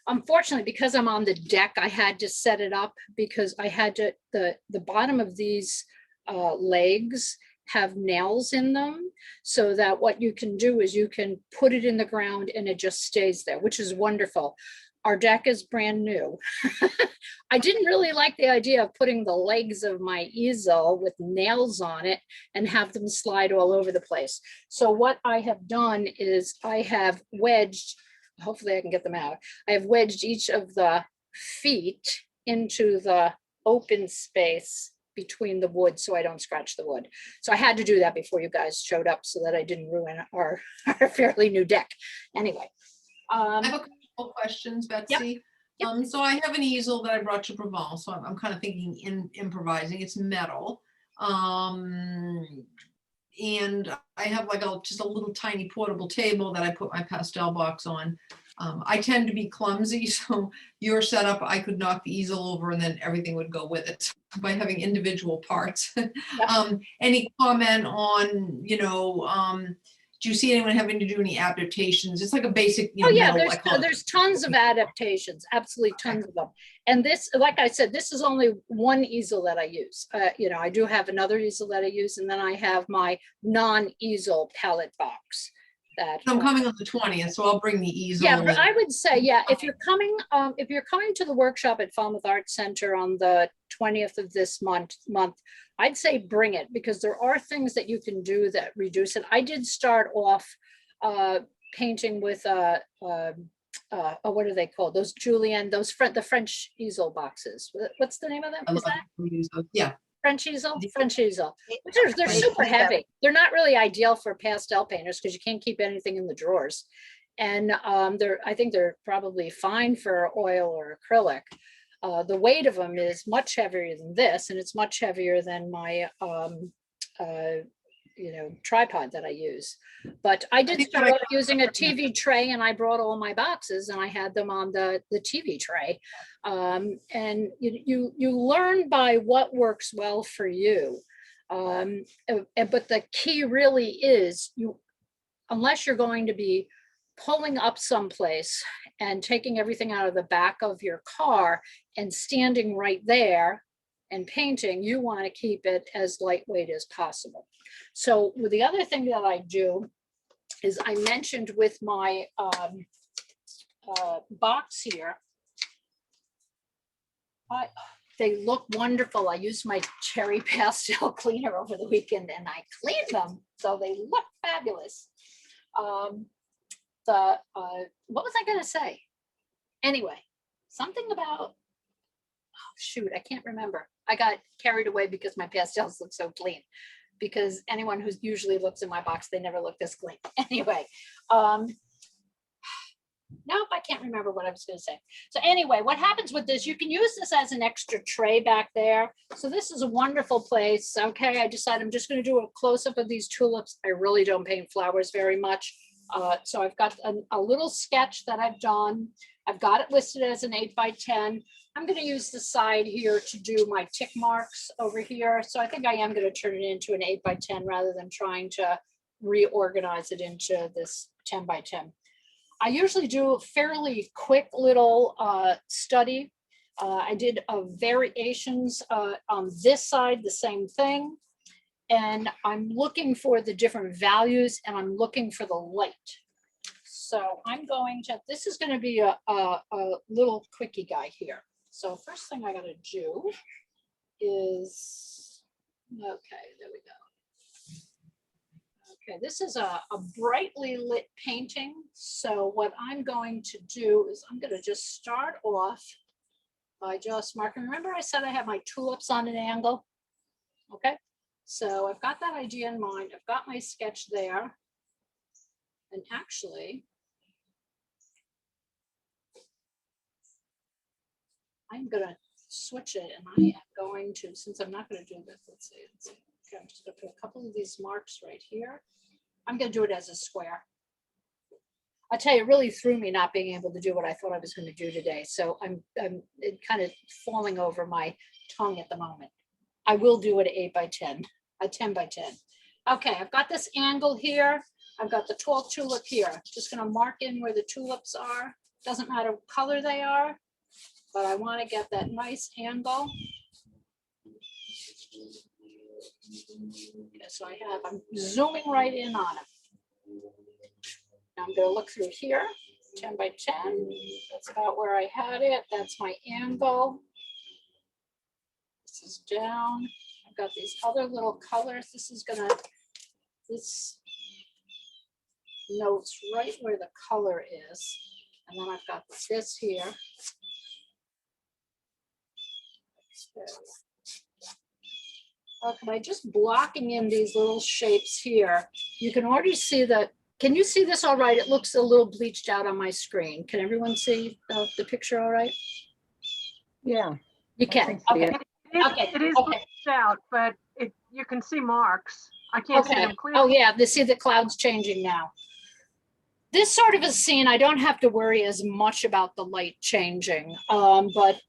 Unfortunately, because I'm on the deck, I had to set it up because I had to, the bottom of these legs have nails in them, so that what you can do is you can put it in the ground and it just stays there, which is wonderful. Our deck is brand new. I didn't really like the idea of putting the legs of my easel with nails on it and have them slide all over the place. So what I have done is I have wedged, hopefully I can get them out. I have wedged each of the feet into the open space between the wood so I don't scratch the wood. So I had to do that before you guys showed up so that I didn't ruin our fairly new deck. Anyway. I have a couple questions, Betsy. Yep. So I have an easel that I brought to Provence, so I'm kind of thinking improvising. It's metal. And I have like just a little tiny portable table that I put my pastel box on. I tend to be clumsy, so your setup, I could knock the easel over and then everything would go with it by having individual parts. Any comment on, do you see anyone having to do any adaptations? It's like a basic, Oh yeah, metal, there's tons of adaptations, absolutely tons of them. And this, like I said, this is only one easel that I use. I do have another eissel that I use, and then I have my non-easel palette box. That I'm coming on the 20th, so I'll bring the easel. Yeah, but I would say, yeah, if you're coming to the workshop at Falmouth Art Center on the 20th of this month, I'd say bring it, because there are things that you can do that reduce it. I did start off painting with what are they called? Those Julienne, the French easel boxes. What's the name of them? Is that Yeah. French easel? French easel. They're super heavy. They're not really ideal for pastel painters because you can't keep anything in the drawers. And I think they're probably fine for oil or acrylic. The weight of them is much heavier than this, and it's much heavier than my tripod that I use. But I did think start that I off using a TV tray, and I brought all my boxes and I had them on the TV tray. And you learn by what works well for you. But the key really is unless you're going to be pulling up someplace and taking everything out of the back of your car and standing right there and painting, you want to keep it as lightweight as possible. So the other thing that I do is I mentioned with my box here, they look wonderful. I used my cherry pastel cleaner over the weekend and I cleaned them, so they look fabulous. What was I going to say? Anyway, something about, oh shoot, I can't remember. I got carried away because my pastels look so clean. Because anyone who usually looks in my box, they never look this clean. Anyway, nope, I can't remember what I was going to say. So anyway, what happens with this, you can use this as an extra tray back there. So this is a wonderful place. Okay, I decided I'm just going to do a close-up of these tulips. I really don't paint flowers very much. So I've got a little sketch that I've done. I've got it listed as an 8x10. I'm going to use the side here to do my tick marks over here. So I think I am going to turn it into an 8x10 rather than trying to reorganize it into this 10x10. I usually do a fairly quick little study. I did variations on this side, the same thing. And I'm looking for the different values and I'm looking for the light. So I'm going to, this is going to be a little quickie guy here. So first thing I got to do is, okay, there we go. Okay, this is a brightly lit painting. So what I'm going to do is I'm going to just start off by just marking. Remember I said I have my tulips on an angle? Okay, so I've got that idea in mind. I've got my sketch there. And actually, I'm going to switch it and I am going to, since I'm not going to do this, let's see. Okay, I'm just going to put a couple of these marks right here. I'm going to do it as a square. I tell you, it really threw me not being able to do what I thought I was going to do today. So I'm kind of falling over my tongue at the moment. I will do it at 8x10, a 10x10. Okay, I've got this angle here. I've got the tall tulip here. Just going to mark in where the tulips are. Doesn't matter what color they are, but I want to get that nice angle. Okay, so I'm zooming right in on it. Now I'm going to look through here, 10x10. That's about where I had it. That's my angle. This is down. I've got these other little colors. This notes right where the color is. And then I've got this here. Okay, by just blocking in these little shapes here, you can already see that. Can you see this all right? It looks a little bleached out on my screen. Can everyone see the picture all right? Yeah. You can. Okay. Okay. It is Okay. bleached out, but you can see marks. I can't see Okay. them clearly. Oh yeah, see the clouds changing now. This sort of a scene, I don't have to worry as much about the light changing, but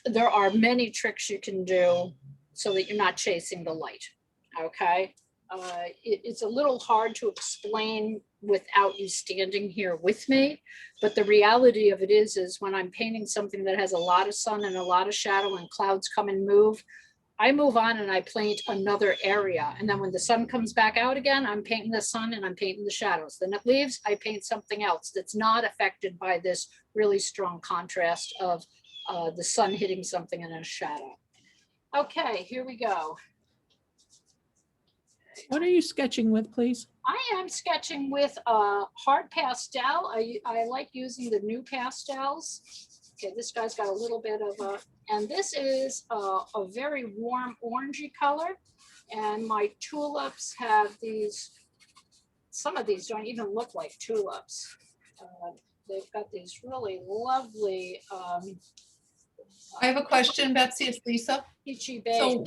there are many tricks you can do so that you're not chasing the light. Okay, it's a little hard to explain without you standing here with me, but the reality of it is when I'm painting something that has a lot of sun and a lot of shadow and clouds come and move, I move on and I paint another area. And then when the sun comes back out again, I'm painting the sun and I'm painting the shadows. Then it leaves, I paint something else that's not affected by this really strong contrast of the sun hitting something in a shadow. Okay, here we go. What are you sketching with, please? I am sketching with hard pastel. I like using the new pastels. Okay, this guy's got a little bit of a, and this is a very warm orangey color. And my tulips have these, some of these don't even look like tulips. They've got these really lovely I have a question, Betsy. It's Lisa. peachy beige. So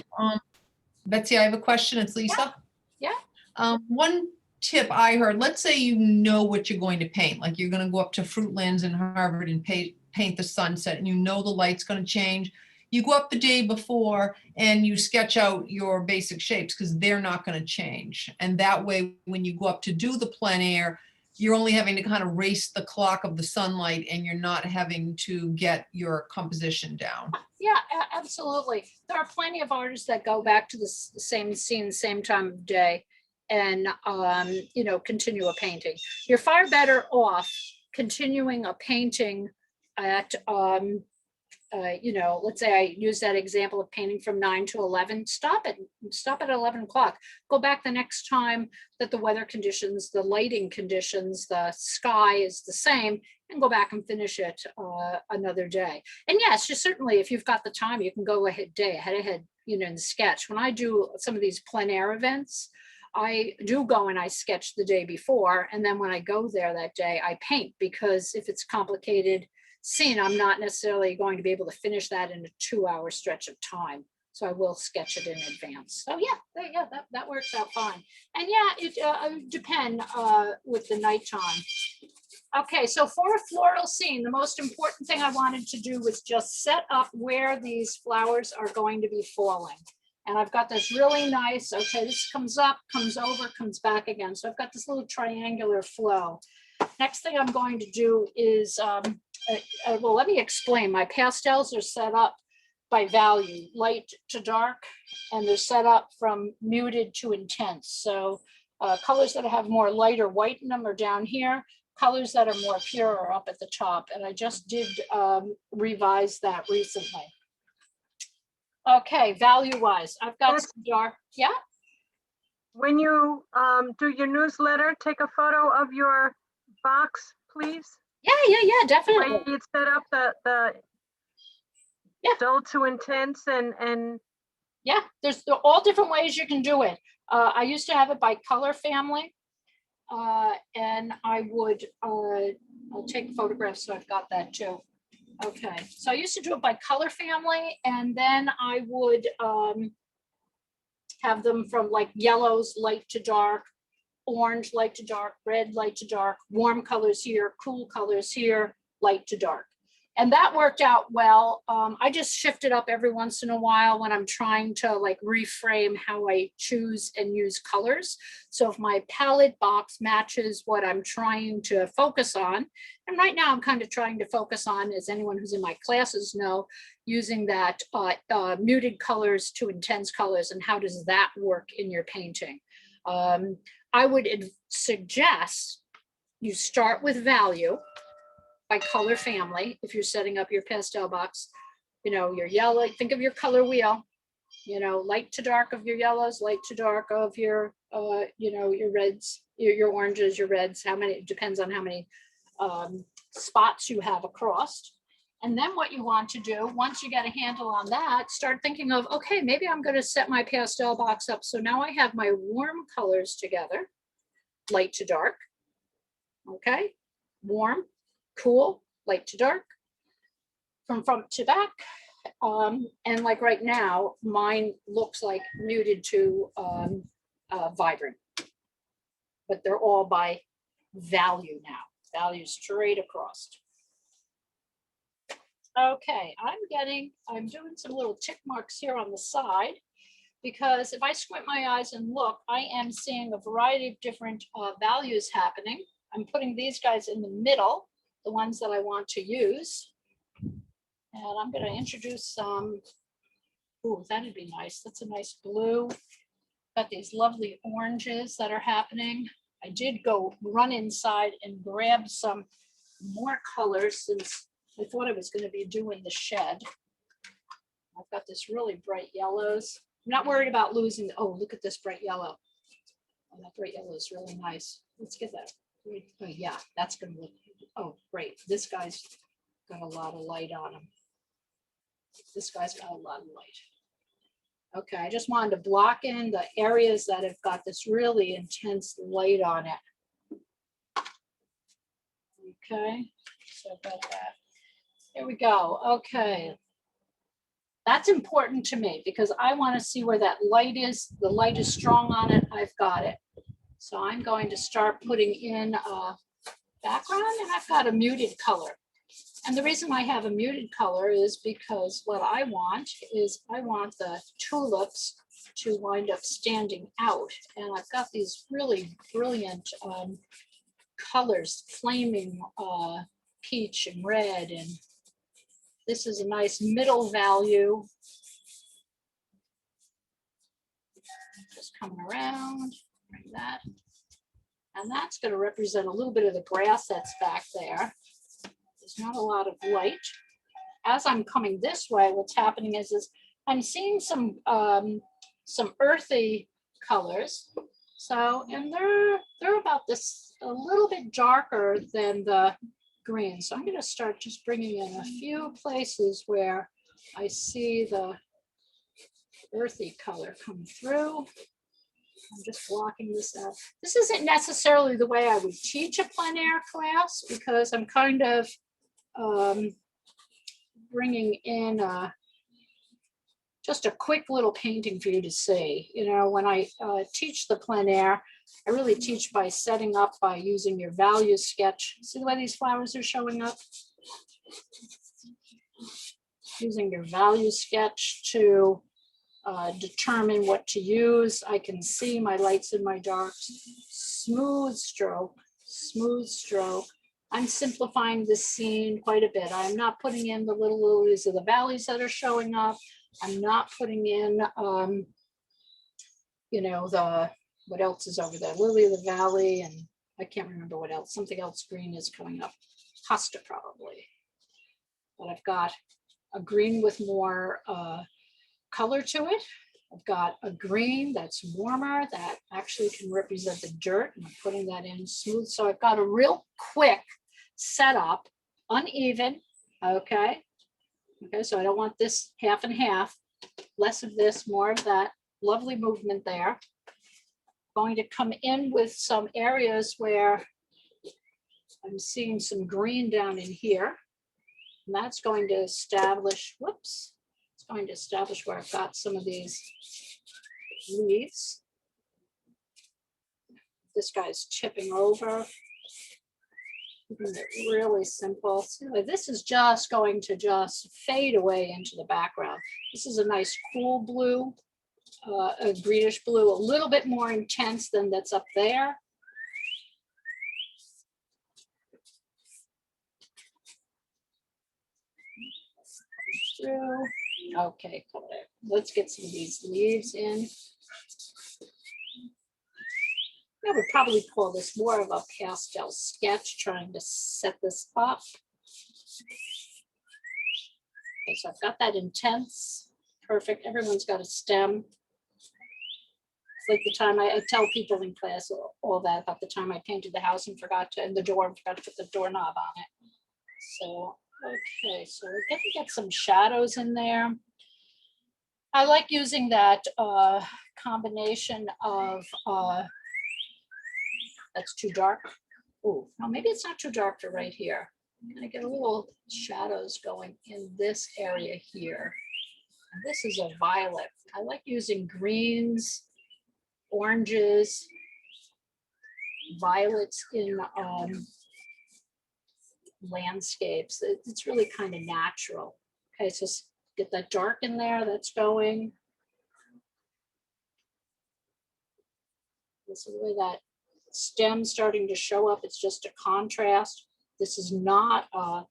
Betsy, I have a question. It's Lisa. Yeah. One tip I heard, let's say you know what you're going to paint, like you're going to go up to Fruitlands in Harvard and paint the sunset, and you know the light's going to change. You go up the day before and you sketch out your basic shapes because they're not going to change. And that way, when you go up to do the plein air, you're only having to kind of race the clock of the sunlight and you're not having to get your composition down. Yeah, absolutely. There are plenty of artists that go back to the same scene, same time of day, and you know, continue a painting. You're far better off continuing a painting at you know, let's say I use that example of painting from 9 to 11. Stop at 11 o'clock. Go back the next time that the weather conditions, the lighting conditions, the sky is the same, and go back and finish it another day. And yes, you certainly, if you've got the time, you can go ahead, you know, and sketch. When I do some of these plein air events, I do go and I sketch the day before, and then when I go there that day, I paint, because if it's complicated scene, I'm not necessarily going to be able to finish that in a 2-hour stretch of time. So I will sketch it in advance. So yeah, that works out fine. And yeah, it would depend with the nighttime. Okay, so for a floral scene, the most important thing I wanted to do was just set up where these flowers are going to be falling. And I've got this really nice, okay, this comes up, comes over, comes back again. So I've got this little triangular flow. Next thing I'm going to do is, well, let me explain. My pastels are set up by value, light to dark, and they're set up from muted to intense. So colors that have more light or white in them are down here. Colors that are more pure are up at the top. And I just did revise that recently. Okay, value-wise, I've got some dark, yeah? When you do your newsletter, take a photo of your box, please. Yeah, definitely. Way you set up the dull to intense and Yeah, there's all different ways you can do it. I used to have it by color family, and I would, I'll take photographs, so I've got that too. Okay, so I used to do it by color family, and then I would have them from like yellows, light to dark, orange, light to dark, red, light to dark, warm colors here, cool colors here, light to dark. And that worked out well. I just shift it up every once in a while when I'm trying to like reframe how I choose and use colors. So if my palette box matches what I'm trying to focus on, and right now I'm kind of trying to focus on, as anyone who's in my classes know, using that muted colors to intense colors, and how does that work in your painting? I would suggest you start with value by color family. If you're setting up your pastel box, you know, your yellow, think of your color wheel, you know, light to dark of your yellows, light to dark of your, you know, your reds, your oranges, your reds, how many, it depends on how many spots you have across. And then what you want to do, once you get a handle on that, start thinking of, okay, maybe I'm going to set my pastel box up. So now I have my warm colors together, light to dark, okay, warm, cool, light to dark, from front to back. And like right now, mine looks like muted to vibrant, but they're all by value now, value straight across. Okay, I'm doing some little tick marks here on the side, because if I squint my eyes and look, I am seeing a variety of different values happening. I'm putting these guys in the middle, the ones that I want to use. And I'm going to introduce some, ooh, that'd be nice. That's a nice blue. Got these lovely oranges that are happening. I did go run inside and grab some more colors since I thought I was going to be doing the shed. I've got this really bright yellows. I'm not worried about losing, oh, look at this bright yellow. Oh, that bright yellow is really nice. Let's get that. Oh, yeah, that's going to look, oh, great. This guy's got a lot of light on him. This guy's got a lot of light. Okay, I just wanted to block in the areas that have got this really intense light on it. Okay, so I've got that. Here we go. Okay. That's important to me because I want to see where that light is. The light is strong on it. I've got it. So I'm going to start putting in a background, and I've got a muted color. And the reason I have a muted color is because what I want is I want the tulips to wind up standing out. And I've got these really brilliant colors, flaming peach and red. And this is a nice middle value. Just coming around, bring that. And that's going to represent a little bit of the grass that's back there. There's not a lot of light. As I'm coming this way, what's happening is I'm seeing some earthy colors. So, and they're about this a little bit darker than the green. So I'm going to start just bringing in a few places where I see the earthy color come through. I'm just blocking this out. This isn't necessarily the way I would teach a plein air class because I'm kind of bringing in just a quick little painting for you to see. You know, when I teach the plein air, I really teach by setting up by using your value sketch. See the way these flowers are showing up? Using your value sketch to determine what to use. I can see my lights and my darks. Smooth stroke, smooth stroke. I'm simplifying the scene quite a bit. I'm not putting in the little lilies of the valleys that are showing up. I'm not putting in, you know, what else is over there? Lily of the Valley, and I can't remember what else. Something else green is coming up. Hosta probably. But I've got a green with more color to it. I've got a green that's warmer that actually can represent the dirt, and I'm putting that in smooth. So I've got a real quick setup, uneven, okay? Okay, so I don't want this half and half, less of this, more of that. Lovely movement there. Going to come in with some areas where I'm seeing some green down in here. And that's going to establish, whoops, it's going to establish where I've got some of these leaves. This guy's chipping over. Keeping it really simple. See, this is just going to just fade away into the background. This is a nice cool blue, a greenish blue, a little bit more intense than that's up there. Through. Okay, cool. Let's get some of these leaves in. I would probably call this more of a pastel sketch, trying to set this up. Okay, so I've got that intense. Perfect. Everyone's got a stem. It's like the time I tell people in class all that about the time I painted the house and forgot to, and the door, and forgot to put the doorknob on it. So, okay, so we're going to get some shadows in there. I like using that combination of, that's too dark. Oh, no, maybe it's not too dark for right here. I'm gonna get a little shadows going in this area here. And this is a violet. I like using greens, oranges, violets in landscapes. It's really kind of natural. Okay, so get that dark in there, that's going. This is the way that stem starting to show up. It's just a contrast. This is not a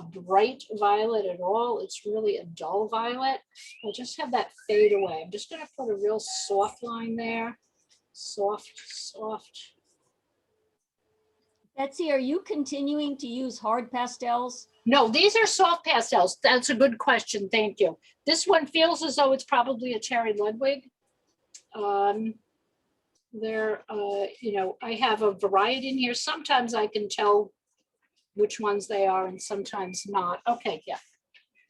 bright violet at all. It's really a dull violet. I'll just have that fade away. I'm just going to put a real soft line there. Soft, soft. Betsy, are you continuing to use hard pastels? No, these are soft pastels. That's a good question. Thank you. This one feels as though it's probably a cherry Ludwig. You know, I have a variety in here. Sometimes I can tell which ones they are and sometimes not. Okay, yeah,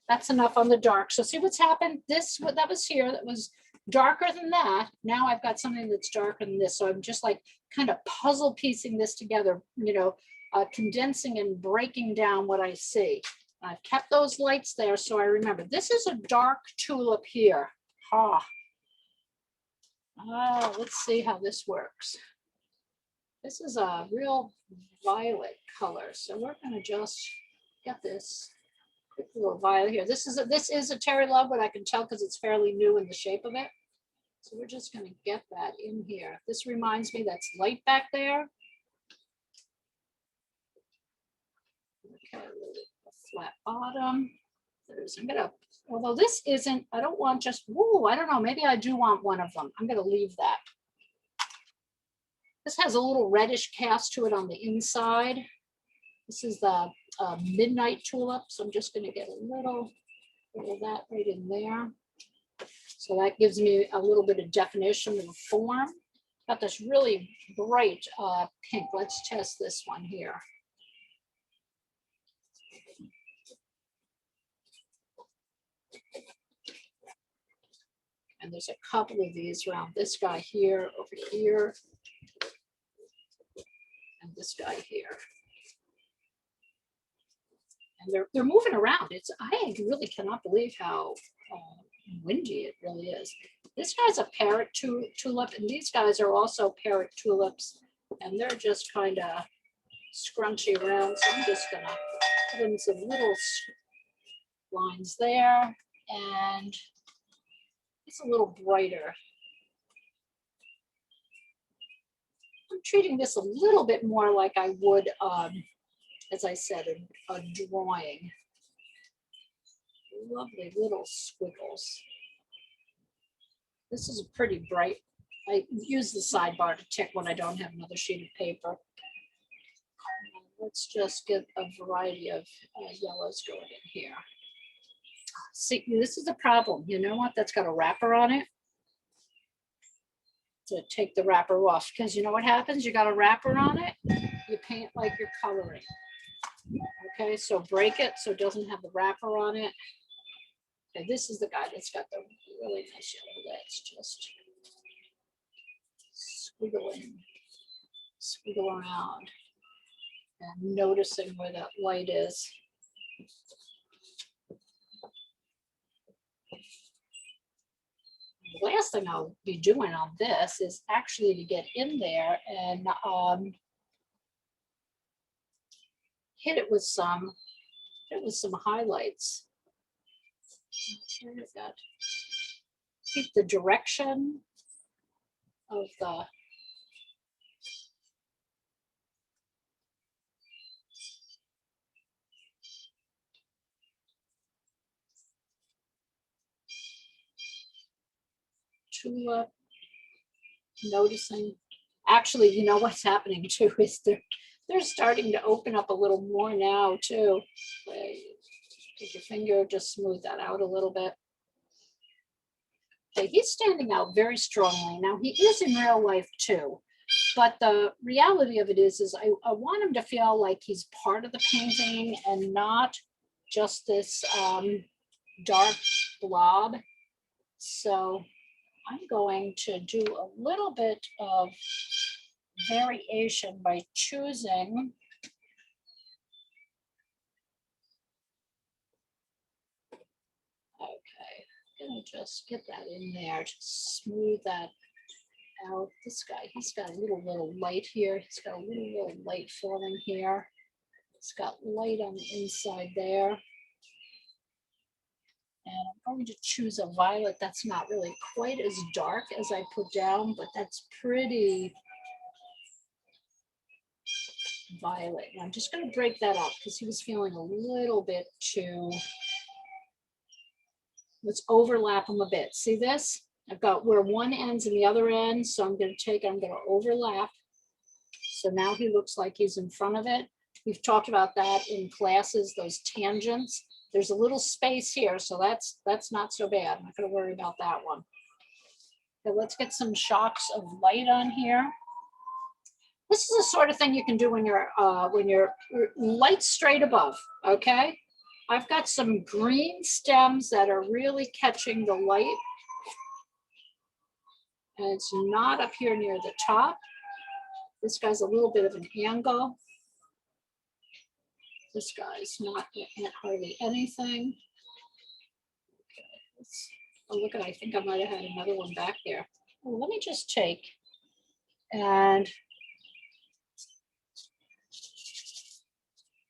that's enough on the dark. So see what's happened? This, what that was here, that was darker than that. Now I've got something that's darker than this. So I'm just like kind of puzzle piecing this together, you know, condensing and breaking down what I see. I've kept those lights there so I remember. This is a dark tulip here. Ah. Oh, let's see how this works. This is a real violet color. So we're going to just get this quick little violet here. This is a Terry Love, but I can tell because it's fairly new in the shape of it. So we're just going to get that in here. This reminds me that's light back there. Okay, a flat bottom. I'm gonna, although this isn't, I don't want just, ooh, I don't know, maybe I do want one of them. I'm gonna leave that. This has a little reddish cast to it on the inside. This is the midnight tulip, so I'm just gonna get a little of that right in there. So that gives me a little bit of definition of the form. Got this really bright pink. Let's test this one here. And there's a couple of these around, this guy here, over here, and this guy here. And they're moving around. I really cannot believe how windy it really is. This guy's a parrot tulip, and these guys are also parrot tulips, and they're just kind of scrunchy around. So I'm just gonna put in some little lines there, and it's a little brighter. I'm treating this a little bit more like I would, as I said, a drawing. Lovely little squiggles. This is a pretty bright. I use the sidebar to tick when I don't have another sheet of paper. Let's just get a variety of yellows going in here. See, this is the problem. You know what? That's got a wrapper on it. To take the wrapper off, because you know what happens? You got a wrapper on it, you paint like you're coloring. Okay, so break it so it doesn't have the wrapper on it. Okay, this is the guy that's got the really nice yellow. Let's just squiggle around and noticing where that light is. The last thing I'll be doing on this is actually to get in there and hit it with some highlights. Keep the direction of the tulip. Noticing, actually, you know what's happening too is they're starting to open up a little more now too. Take your finger, just smooth that out a little bit. Okay, he's standing out very strongly. Now he is in real life too, but the reality of it is I want him to feel like he's part of the painting and not just this dark blob. So I'm going to do a little bit of variation by choosing I'm gonna just get that in there, just smooth that out. This guy, he's got a little light here. He's got a little light forming here. It's got light on the inside there. And I'm going to choose a violet that's not really quite as dark as I put down, but that's pretty violet. And I'm just going to break that up because he was feeling a little bit too. Let's overlap them a bit. See this? I've got where one ends and the other ends. So I'm going to overlap. So now he looks like he's in front of it. We've talked about that in classes, those tangents. There's a little space here, so that's not so bad. I'm not going to worry about that one. Okay, let's get some shocks of light on here. This is the sort of thing you can do when you're light straight above, okay? I've got some green stems that are really catching the light. And it's not up here near the top. This guy's a little bit of an angle. This guy's not hardly anything. Okay, oh, look at, I think I might have had another one back there. Well, let me just take and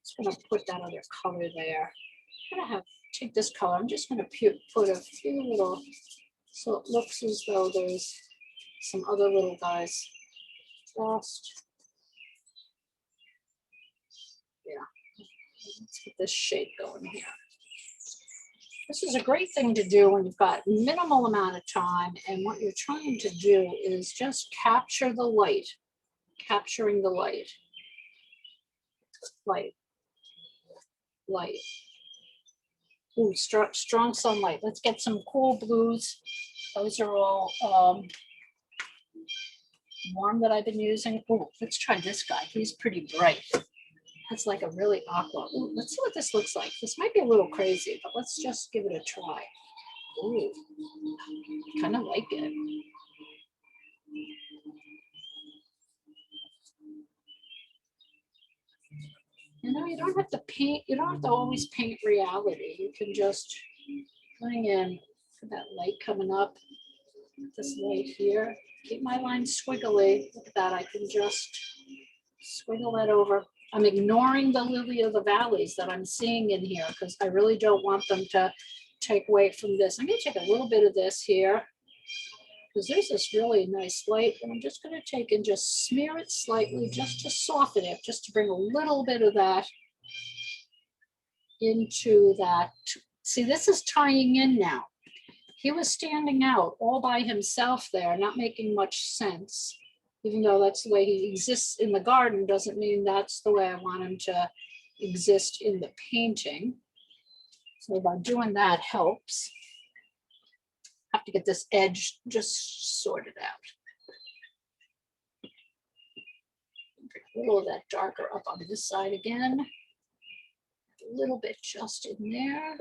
just gonna put that other color there. I'm gonna take this color. I'm just gonna put a few little, so it looks as though there's some other little guys. Just, yeah, let's get this shape going here. This is a great thing to do when you've got minimal amount of time and what you're trying to do is just capture the light, capturing the light, light, light. Ooh, strong sunlight. Let's get some cool blues. Those are all warm that I've been using. Oh, let's try this guy. He's pretty bright. That's like a really aqua. Ooh, let's see what this looks like. This might be a little crazy, but let's just give it a try. Ooh, kind of like it. You know, you don't have to paint, you don't have to always paint reality. You can just bring in that light coming up, this light here. Keep my line squiggly. Look at that, I can just squiggle that over. I'm ignoring the lily of the valleys that I'm seeing in here because I really don't want them to take away from this. I'm gonna take a little bit of this here because there's this really nice light and I'm just gonna take and just smear it slightly just to soften it, just to bring a little bit of that into that. See, this is tying in now. He was standing out all by himself there, not making much sense. Even though that's the way he exists in the garden, doesn't mean that's the way I want him to exist in the painting. So by doing that helps. Have to get this edge just sorted out. Bring a little of that darker up on this side again. A little bit just in there.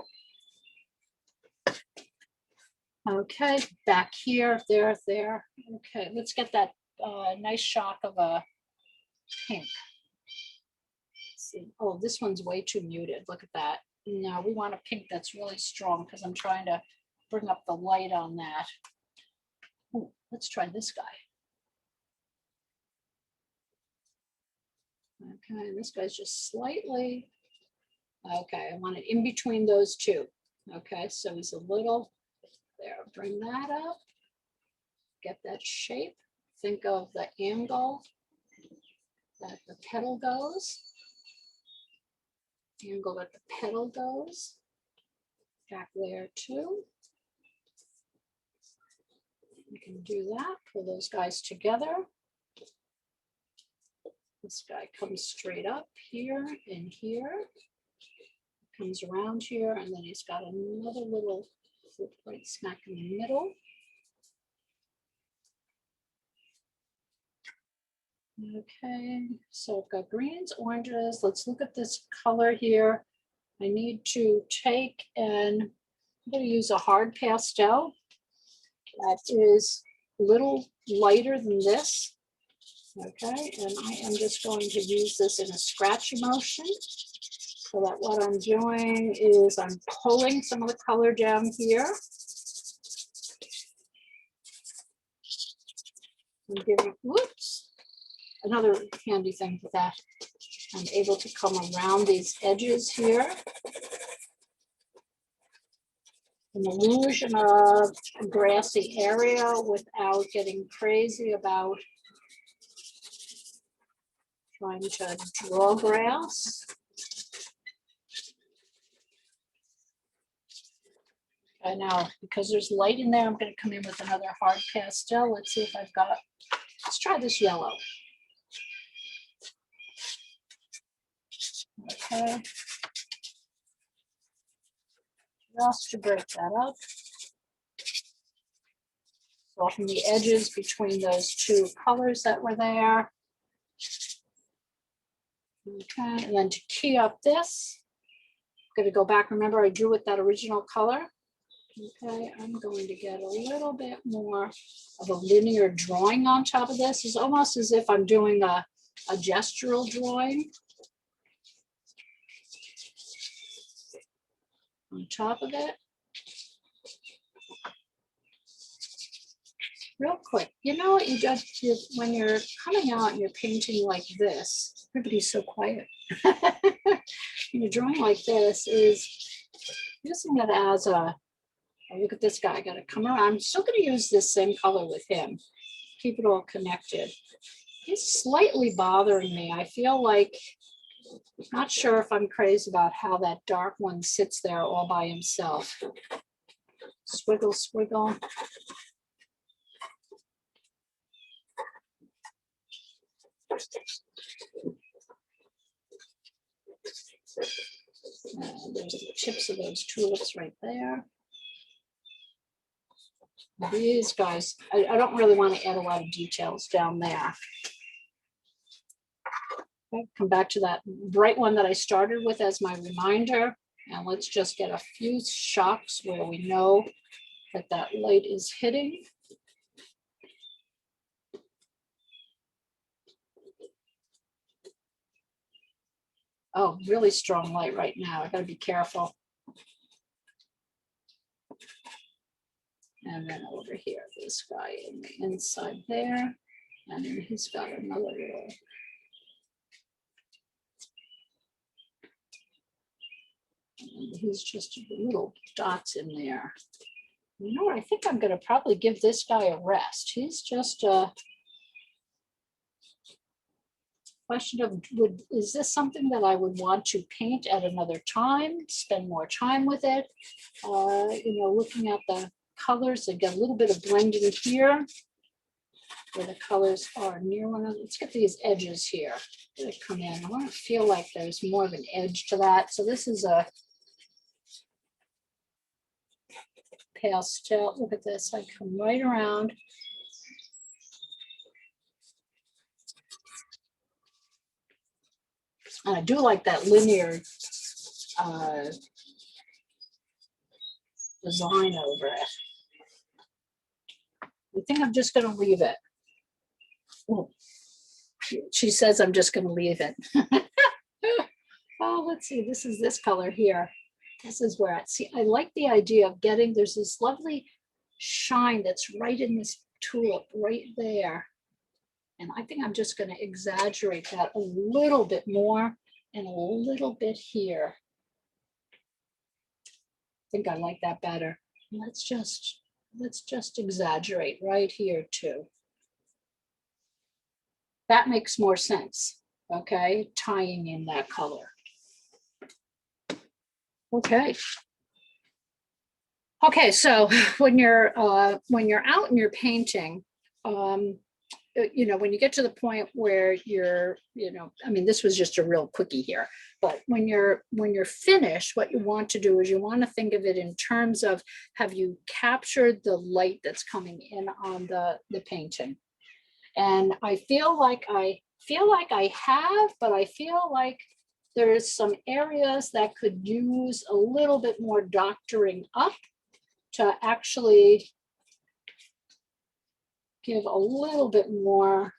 Okay, back here, there. Okay, let's get that nice shock of a pink. Let's see. Oh, this one's way too muted. Look at that. No, we want a pink that's really strong because I'm trying to bring up the light on that. Ooh, let's try this guy. Okay, this guy's just slightly. Okay, I want it in between those two. Okay, so he's a little there. Bring that up. Get that shape. Think of the angle that the petal goes. Angle that the petal goes. Back there too. You can do that. Pull those guys together. This guy comes straight up here and here. Comes around here, and then he's got another little flip right smack in the middle. Okay, so I've got greens, oranges. Let's look at this color here. I need to take and I'm going to use a hard pastel that is a little lighter than this. Okay, and I am just going to use this in a scratchy motion. So that what I'm doing is I'm pulling some of the color down here. I'm giving, whoops, another handy thing with that. I'm able to come around these edges here. An illusion of a grassy area without getting crazy about trying to draw grass. Okay, now, because there's light in there, I'm going to come in with another hard pastel. Let's see if I've got, let's try this yellow. Okay. Just to break that up. Soften the edges between those two colors that were there. Okay, and then to key up this, I'm going to go back. Remember, I drew with that original color. Okay, I'm going to get a little bit more of a linear drawing on top of this. It's almost as if I'm doing a gestural drawing. on top of it. Real quick, you know what you just, when you're coming out and you're painting like this, everybody's so quiet. When you're drawing like this is using it as a, oh, look at this guy, I gotta come around. I'm still gonna use this same color with him. Keep it all connected. He's slightly bothering me. I feel like, not sure if I'm crazy about how that dark one sits there all by himself. Swiggle, swiggle. There's the chips of those tulips right there. These guys, I don't really want to add a lot of details down there. Okay, come back to that bright one that I started with as my reminder. And let's just get a few shocks where we know that that light is hitting. Oh, really strong light right now. I gotta be careful. And then over here, this guy in the inside there. And then he's got another little. And he's just little dots in there. You know what? I think I'm gonna probably give this guy a rest. He's just a question of, is this something that I would want to paint at another time, spend more time with it? You know, looking at the colors, they get a little bit of blending here where the colors are near one another. Let's get these edges here that come in. I want to feel like there's more of an edge to that. So this is a pastel. Look at this. I come right around. And I do like that linear design over it. I think I'm just going to leave it. Oh, she says I'm just going to leave it. Oh, let's see. This is this color here. This is where I see. I like the idea of getting, there's this lovely shine that's right in this tulip right there. And I think I'm just going to exaggerate that a little bit more and a little bit here. I think I like that better. Let's just exaggerate right here too. That makes more sense. Okay, tying in that color. Okay. Okay, so when you're out and you're painting, you know, when you get to the point where you're, you know, I mean, this was just a real quickie here, but when you're finished, what you want to do is you want to think of it in terms of, have you captured the light that's coming in on the painting? And I feel like I have, but I feel like there's some areas that could use a little bit more doctoring up to actually give a little bit more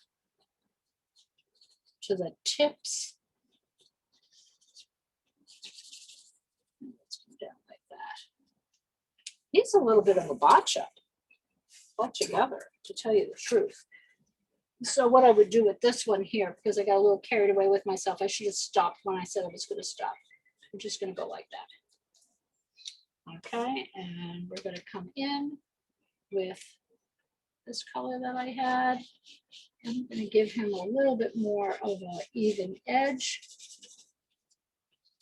to the tips. Let's go down like that. He's a little bit of a botch up altogether, to tell you the truth. So what I would do with this one here, because I got a little carried away with myself, I should have stopped when I said I was going to stop. I'm just going to go like that. Okay, and we're going to come in with this color that I had. I'm going to give him a little bit more of an even edge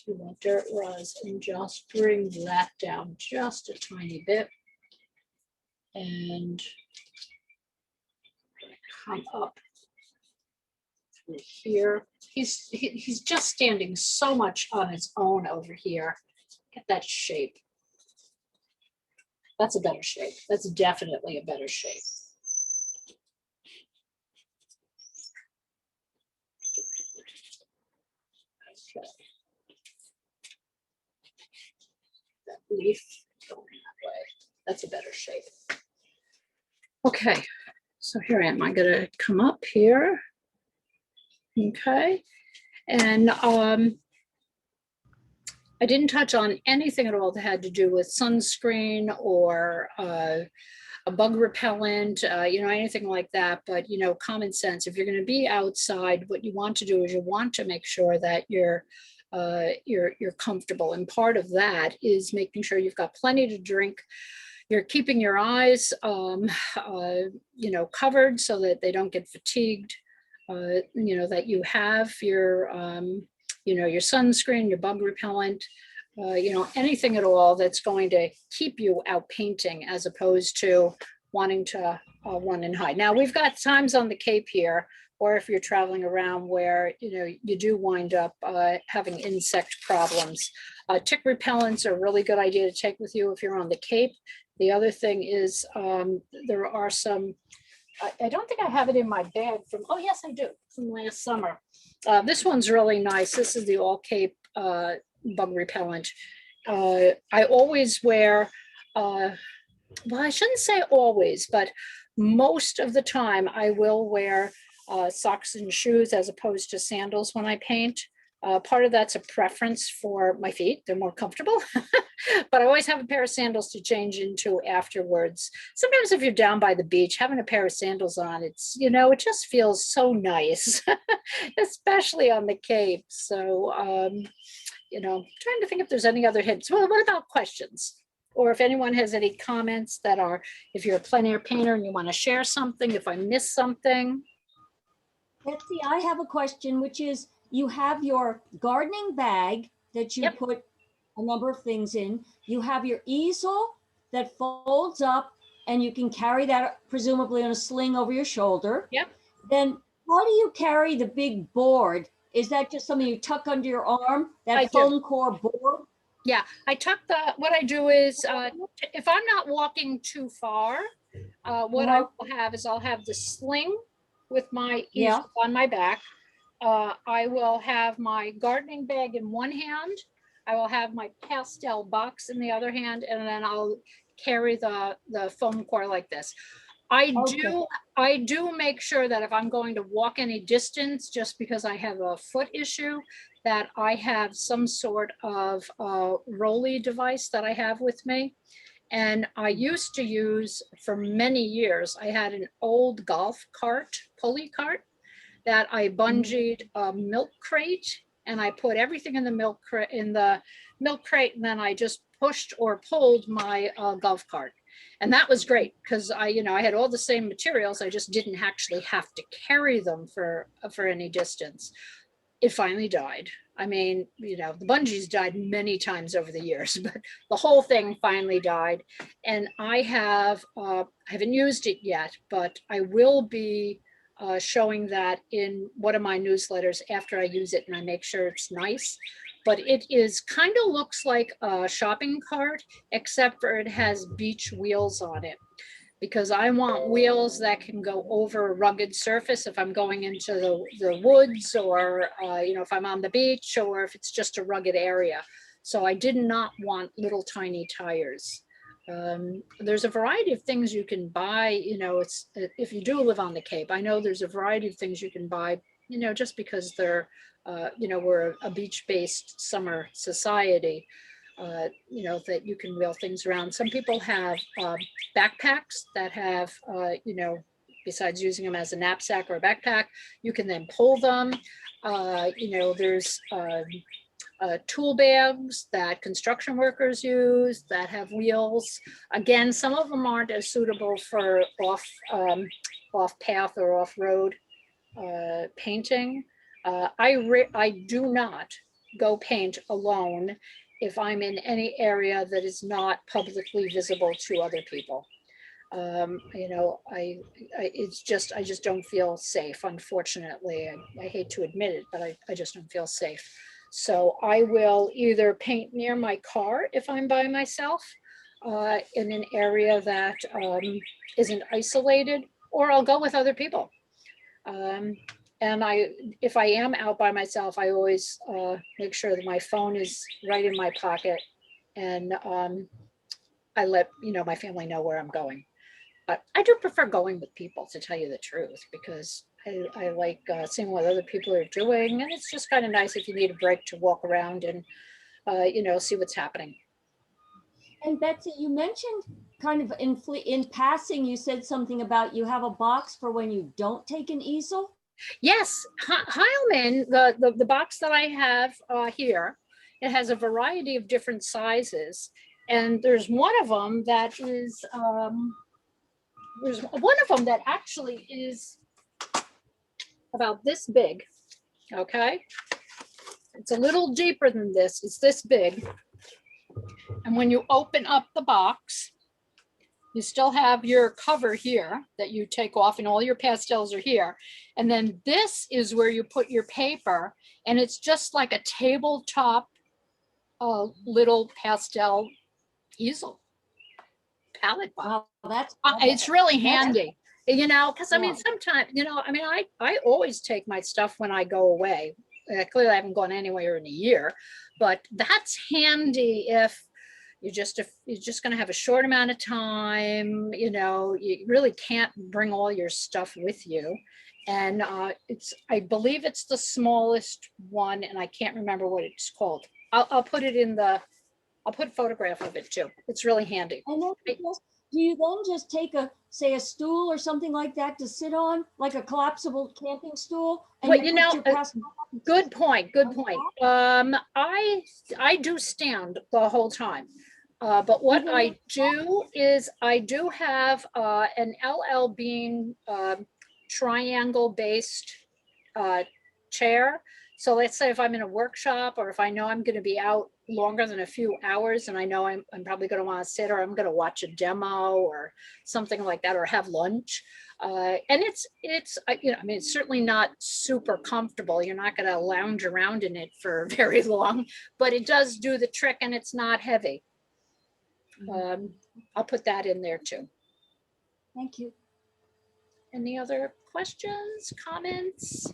to the dirt was and just bring that down just a tiny bit. And come up through here. He's just standing so much on his own over here. Get that shape. That's a better shape. That's definitely a better shape. Okay. That leaf going that way. That's a better shape. Okay, so here I am. I'm gonna come up here. Okay, and I didn't touch on anything at all that had to do with sunscreen or a bug repellent, anything like that. But, common sense, if you're going to be outside, what you want to do is you want to make sure that you're comfortable. And part of that is making sure you've got plenty to drink. You're keeping your eyes, covered so that they don't get fatigued. That you have your, your sunscreen, your bug repellent, anything at all that's going to keep you out painting as opposed to wanting to run and hide. Now, we've got times on the Cape here, or if you're traveling around where, you do wind up having insect problems. Tick repellents are a really good idea to take with you if you're on the Cape. The other thing is there are some, I don't think I have it in my bag from, oh yes, I do, from last summer. This one's really nice. This is the All Cape bug repellent. I always wear, well, I shouldn't say always, but most of the time I will wear socks and shoes as opposed to sandals when I paint. Part of that's a preference for my feet. They're more comfortable, but I always have a pair of sandals to change into afterwards. Sometimes if you're down by the beach, having a pair of sandals on, it's, it just feels so nice, especially on the Cape. So, trying to think if there's any other hints. Well, what about questions? Or if anyone has any comments that are, if you're a plein air painter and you want to share something, if I missed something. Betsy, I have a question, which is, you have your gardening bag that you Yep. put a number of things in. You have your easel that folds up and you can carry that presumably on a sling over your shoulder. Yep. Then how do you carry the big board? Is that just something you tuck under your arm, I that do. foam core board? Yeah, what I do is, if I'm not walking too far, what I will have is I'll have the sling with my Yeah. easel on my back. I will have my gardening bag in one hand. I will have my pastel box in the other hand, and then I'll carry the foam core like this. I do make sure that if I'm going to walk any distance, just because I have a foot issue, that I have some sort of rolly device that I have with me. And I used to use, for many years, I had an old golf cart, pulley cart, that I bungeed a milk crate, and I put everything in the milk crate, and then I just pushed or pulled my golf cart. And that was great because I had all the same materials. I just didn't actually have to carry them for any distance. It finally died. I mean, the bungees died many times over the years, but the whole thing finally died. And I haven't used it yet, but I will be showing that in one of my newsletters after I use it, and I make sure it's nice. But it is kind of looks like a shopping cart, except for it has beach wheels on it, because I want wheels that can go over a rugged surface if I'm going into the woods, or if I'm on the beach, or if it's just a rugged area. So I did not want little tiny tires. There's a variety of things you can buy, if you do live on the Cape. I know there's a variety of things you can buy, just because they're, we're a beach-based summer society, that you can wheel things around. Some people have backpacks that have, besides using them as a knapsack or a backpack, you can then pull them. There's tool bags that construction workers use that have wheels. Again, some of them aren't as suitable for off path or off road painting. I do not go paint alone if I'm in any area that is not publicly visible to other people. I just don't feel safe, unfortunately. I hate to admit it, but I just don't feel safe. So I will either paint near my car if I'm by myself in an area that isn't isolated, or I'll go with other people. And if I am out by myself, I always make sure that my phone is right in my pocket, and I let my family know where I'm going. But I do prefer going with people, to tell you the truth, because I like seeing what other people are doing, and it's just kind of nice if you need a break to walk around and see what's happening. And Betsy, you mentioned kind of in passing, you said something about you have a box for when you don't take an easel. Yes, Heilman, the box that I have here, it has a variety of different sizes. And there's one of them that is, there's one of them that actually is about this big, okay? It's a little deeper than this, it's this big. And when you open up the box, you still have your cover here that you take off and all your pastels are here. And then this is where you put your paper, and it's just like a tabletop little pastel easel palette box. Wow, that's It's really handy, because I mean, Yeah. sometimes, I always take my stuff when I go away. Clearly I haven't gone anywhere in a year, but that's handy if you're just going to have a short amount of time, you really can't bring all your stuff with you. And I believe it's the smallest one, and I can't remember what it's called. I'll put a photograph of it too. It's really handy. And then do you then just take say a stool or something like that to sit on, like a collapsible camping stool? And Well, you put your pastel box Good point. Good on point. top? I do stand the whole time. But what Even I with do is I do have an LL Bean triangle based chair. So let's say if I'm in a workshop, or if I know I'm going to be out longer than a few hours, and I know I'm probably going to want to sit, or I'm going to watch a demo or something like that, or have lunch. And it's it's certainly not super comfortable. You're not going to lounge around in it for very long, but it does do the trick, and it's not heavy. I'll put that in there too. Thank you. Any other questions, comments?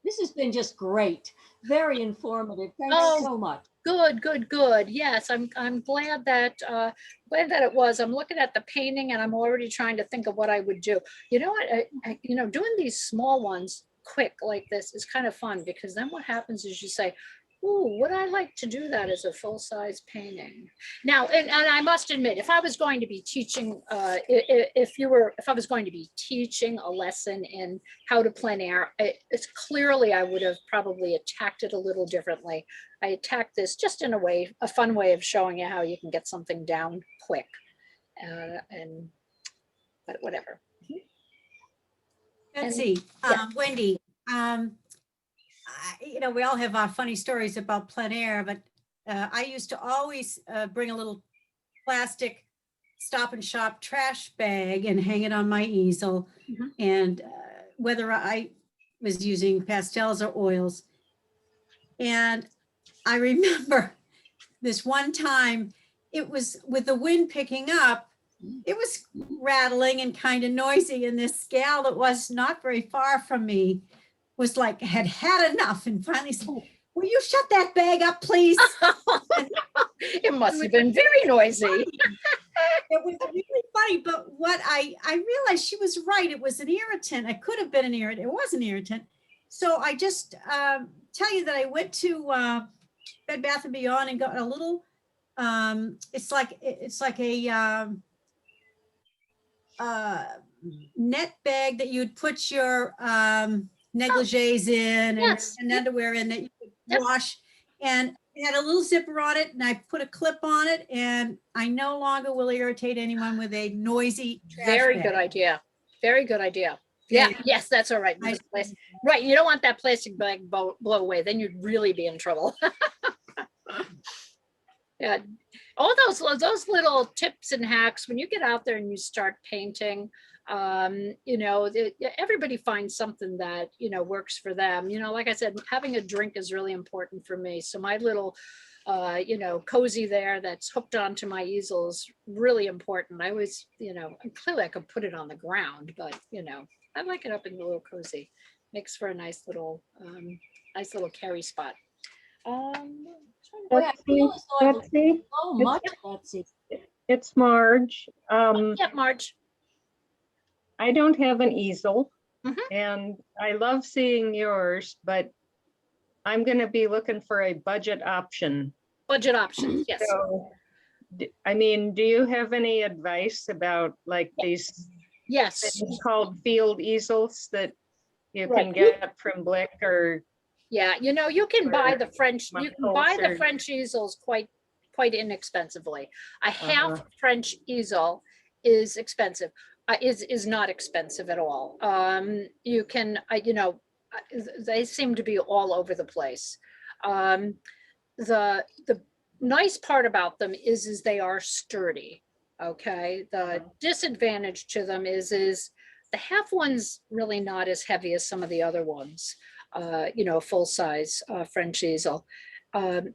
This has been just great. Very informative. Thanks Oh, so much. Good. Yes, I'm glad that it was. I'm looking at the painting and I'm already trying to think of what I would do. You know what? Doing these small ones quick like this is kind of fun, because then what happens is you say, ooh, would I like to do that as a full-size painting? Now, and I must admit, if I was going to be teaching, if I was going to be teaching a lesson in how to plein air, it's clearly I would have probably attacked it a little differently. I attacked this just in a fun way of showing you how you can get something down quick, but whatever. Betsy, yeah. Wendy, we all have funny stories about plein air, but I used to always bring a little plastic Stop and Shop trash bag and hang it on my easel. Mhm. And whether I was using pastels or oils. And I remember this one time, it was with the wind picking up, it was rattling and kind of noisy. And this gal that was not very far from me was like, had enough, and finally said, will you shut that bag up, please? It must have been very noisy. It was really funny, but what I realized she was right. It was an irritant. It could have been an irritant. It was an irritant. So I just tell you that I went to Bed Bath & Beyond and got a little, it's like a net bag that you'd put your negligees in Yes. and underwear in that you could Yep. wash, and it had a little zipper on it, and I put a clip on it, and I no longer will irritate anyone with a noisy trash Very bag. good idea. Very good idea. Yeah, yes, that's all right. Right, you don't want that plastic bag blow away, then you'd really be in trouble. Yeah, all those little tips and hacks, when you get out there and you start painting, everybody finds something that, works for them. Like I said, having a drink is really important for me. So my little, cozy there that's hooked onto my easel is really important. I always, clearly I could put it on the ground, but, I like it up in the little cozy. Makes for a nice little carry spot. Boy, I feel as though I've learned Betsy, so much, Betsy. it's Marge. Yeah, Marge. I don't have an easel, Mhm. and I love seeing yours, but I'm going to be looking for a budget option. budget options, yes. So, I mean, do you have any advice about like these Yes, things called field easels that you Right. can get from Blick or yeah, you know, you can buy the French, you can buy the Or- French easels quite inexpensively. A half Uh-huh. French easel is expensive, is not expensive at all. You can, you know, they seem to be all over the place. The nice part about them is they are sturdy. Okay, the disadvantage to them is the half one's really not as heavy as some of the other ones. You know, full size French easel. You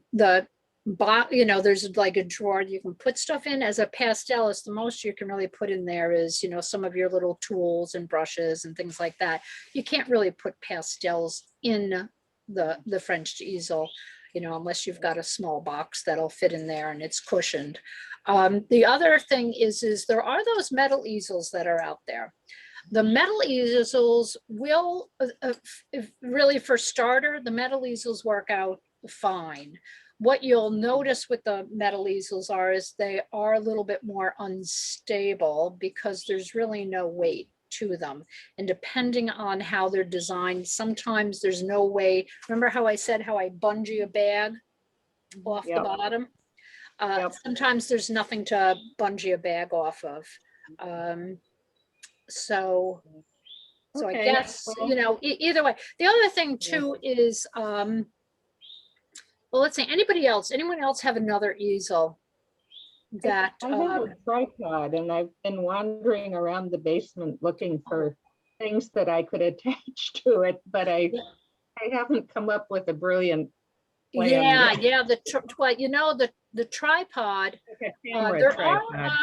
know, there's like a drawer you can put stuff in. As a pastel, is the most you can really put in there is, you know, some of your little tools and brushes and things like that. You can't really put pastels in the French easel, you know, unless you've got a small box that'll fit in there and it's cushioned. The other thing is there are those metal easels that are out there. The metal easels will, really for starter, the metal easels work out fine. What you'll notice with the metal easels is they are a little bit more unstable because there's really no weight to them. And depending on how they're designed, sometimes there's no way. Remember how I said how I bungee a bag off the Yep. bottom? Yep. Sometimes there's nothing to bungee a bag off of. So I Okay, guess, well- you know, either way. The other thing too is, well, let's see, anyone else have another easel that, I have a tripod and I've been wandering around the basement looking for things that I could attach to it, but I haven't come up with a brilliant plan yet. yeah, well, you know, the tripod, Like a camera there tripod. are,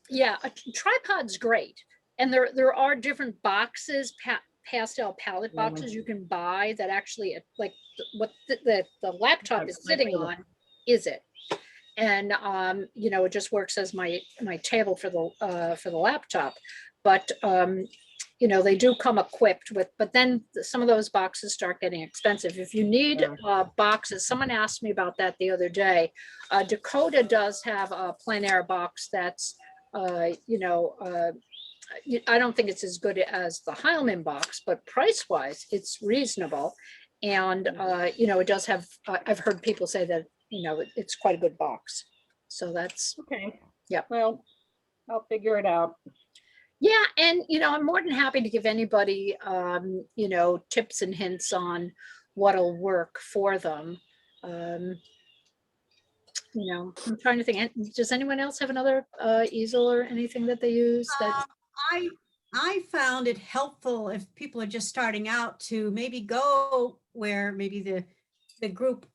yeah, a tripod's great. And there are different boxes, pastel palette Yeah. boxes you can buy that actually, like what the laptop Yeah, is like sitting little- on, is it? And you know, it just works as my table for the laptop. But you know, they do come equipped with, but then some of those boxes start getting expensive. If you need Yeah. boxes, someone asked me about that the other day. Dakota does have a plein air box that's you know, I don't think it's as good as the Heilman box, but price wise, it's reasonable. And, you know, it does have, I've heard people say that, you know, it's quite a good box. So that's, Okay. Yep. Well, I'll figure it out. yeah. And, you know, I'm more than happy to give anybody, you know, tips and hints on what'll work for them. You know, I'm trying to think, does anyone else have another easel or anything that they use that? I found it helpful if people are just starting out to maybe go where maybe the group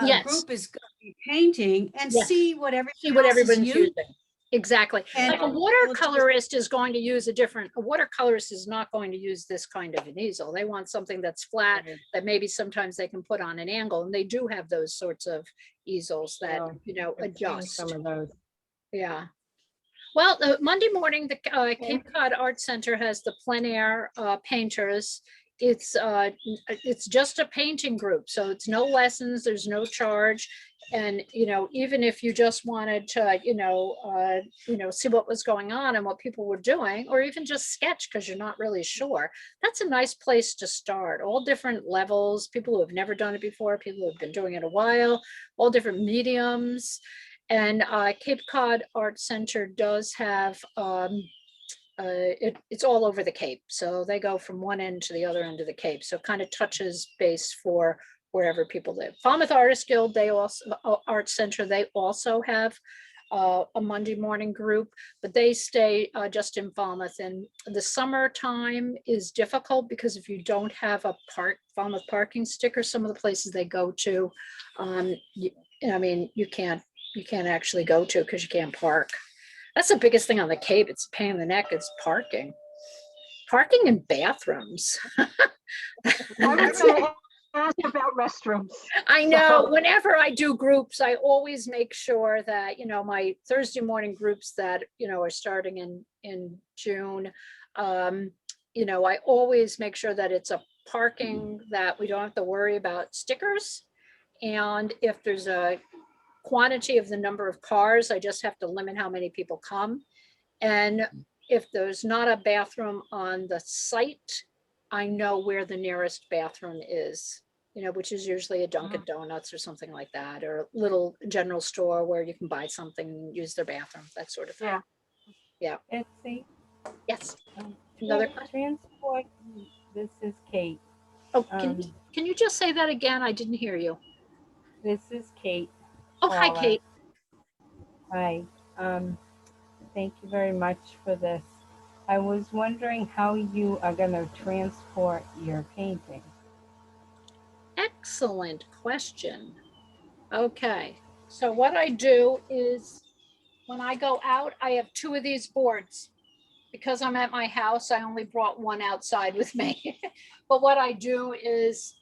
Yes. group is gonna be painting and Yes. see what See what everyone else is everyone's using. using. Exactly. And Like a watercolorist is going to use a watercolorist is not going to use this kind of an easel. They want something that's flat, that maybe sometimes they can put on an angle. And they do have those sorts of easels that, Yeah, you know, I've seen adjust. some of those. Yeah. Well, Monday morning, the Cape Cod Art Center has the plein air painters. It's just a painting group, so it's no lessons, there's no charge. And, you know, even if you just wanted to, you know, see what was going on and what people were doing, or even just sketch because you're not really sure, that's a nice place to start. All different levels, people who have never done it before, people who have been doing it a while, all different mediums. And Cape Cod Art Center does have, it's all over the Cape. So they go from one end to the other end of the Cape. So it kind of touches base for wherever people live. Falmouth Artist Guild, they also, Art Center, they also have a Monday morning group, but they stay just in Falmouth. And the summertime is difficult because if you don't have a Falmouth parking sticker, some of the places they go to, I mean, you can't actually go to because you can't park. That's the biggest thing on the Cape. It's a pain in the neck. It's parking and bathrooms. I was going to ask about restrooms. I know, So- whenever I do groups, I always make sure that, you know, my Thursday morning groups that, you know, are starting in June, you know, I always make sure that it's a parking that we don't have to worry about stickers. And if there's a quantity of the number of cars. I just have to limit how many people come. And if there's not a bathroom on the site, I know where the nearest bathroom is, you know, which is usually a Dunkin' Donuts or something like that, or a little general store where you can buy something, and use their bathroom, that sort of thing. Yeah. Betsy, Yes. Another question? transport, this is Kate. Oh, Um, can you just say that again? I didn't hear you. This is Kate. Oh, hi, Paula. Kate. Hi. Thank you very much for this. I was wondering how you are going to transport your painting. Excellent question. Okay, so what I do is when I go out, I have 2 of these boards. Because I'm at my house, I only brought one outside with me. But what I do is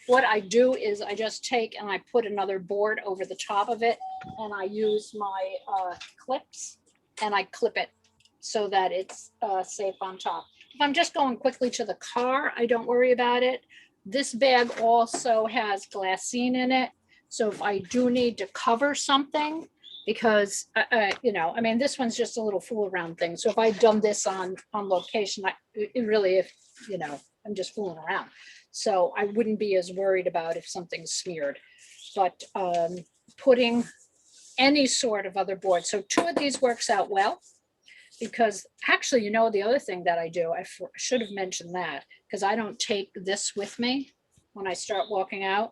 what I do is I just take and I put another board over the top of it, and I use my clips and I clip it so that it's safe on top. If I'm just going quickly to the car, I don't worry about it. This bag also has glassine in it. So if I do need to cover something, because, you know, I mean, this one's just a little fool around thing. So if I'd done this on location, it really, if, you know, I'm just fooling around. So I wouldn't be as worried about if something's smeared. But putting any sort of other board. So 2 of these works out well. Because actually, you know, the other thing that I do, I should have mentioned that, because I don't take this with me when I start walking out.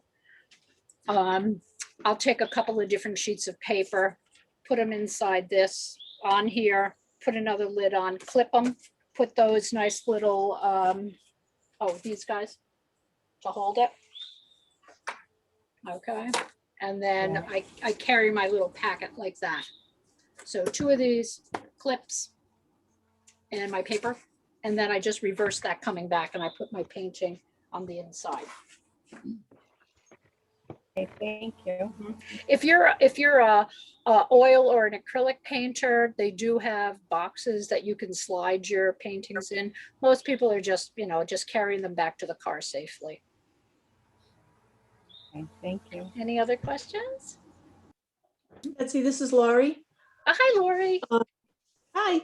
I'll take a couple of different sheets of paper, put them inside this on here, put another lid on, clip them, put those nice little, oh, these guys to hold it. Okay, and then I carry my little packet like that. So 2 of these clips and my paper, and then I just reverse that coming back, and I put my painting on the inside. Okay, thank you. If you're a oil or an acrylic painter, they do have boxes that you can slide your paintings in. Most people are just, you know, just carrying them back to the car safely. Okay, thank you. Any other questions? Betsy, this is Laurie. Hi, Lori. Hi.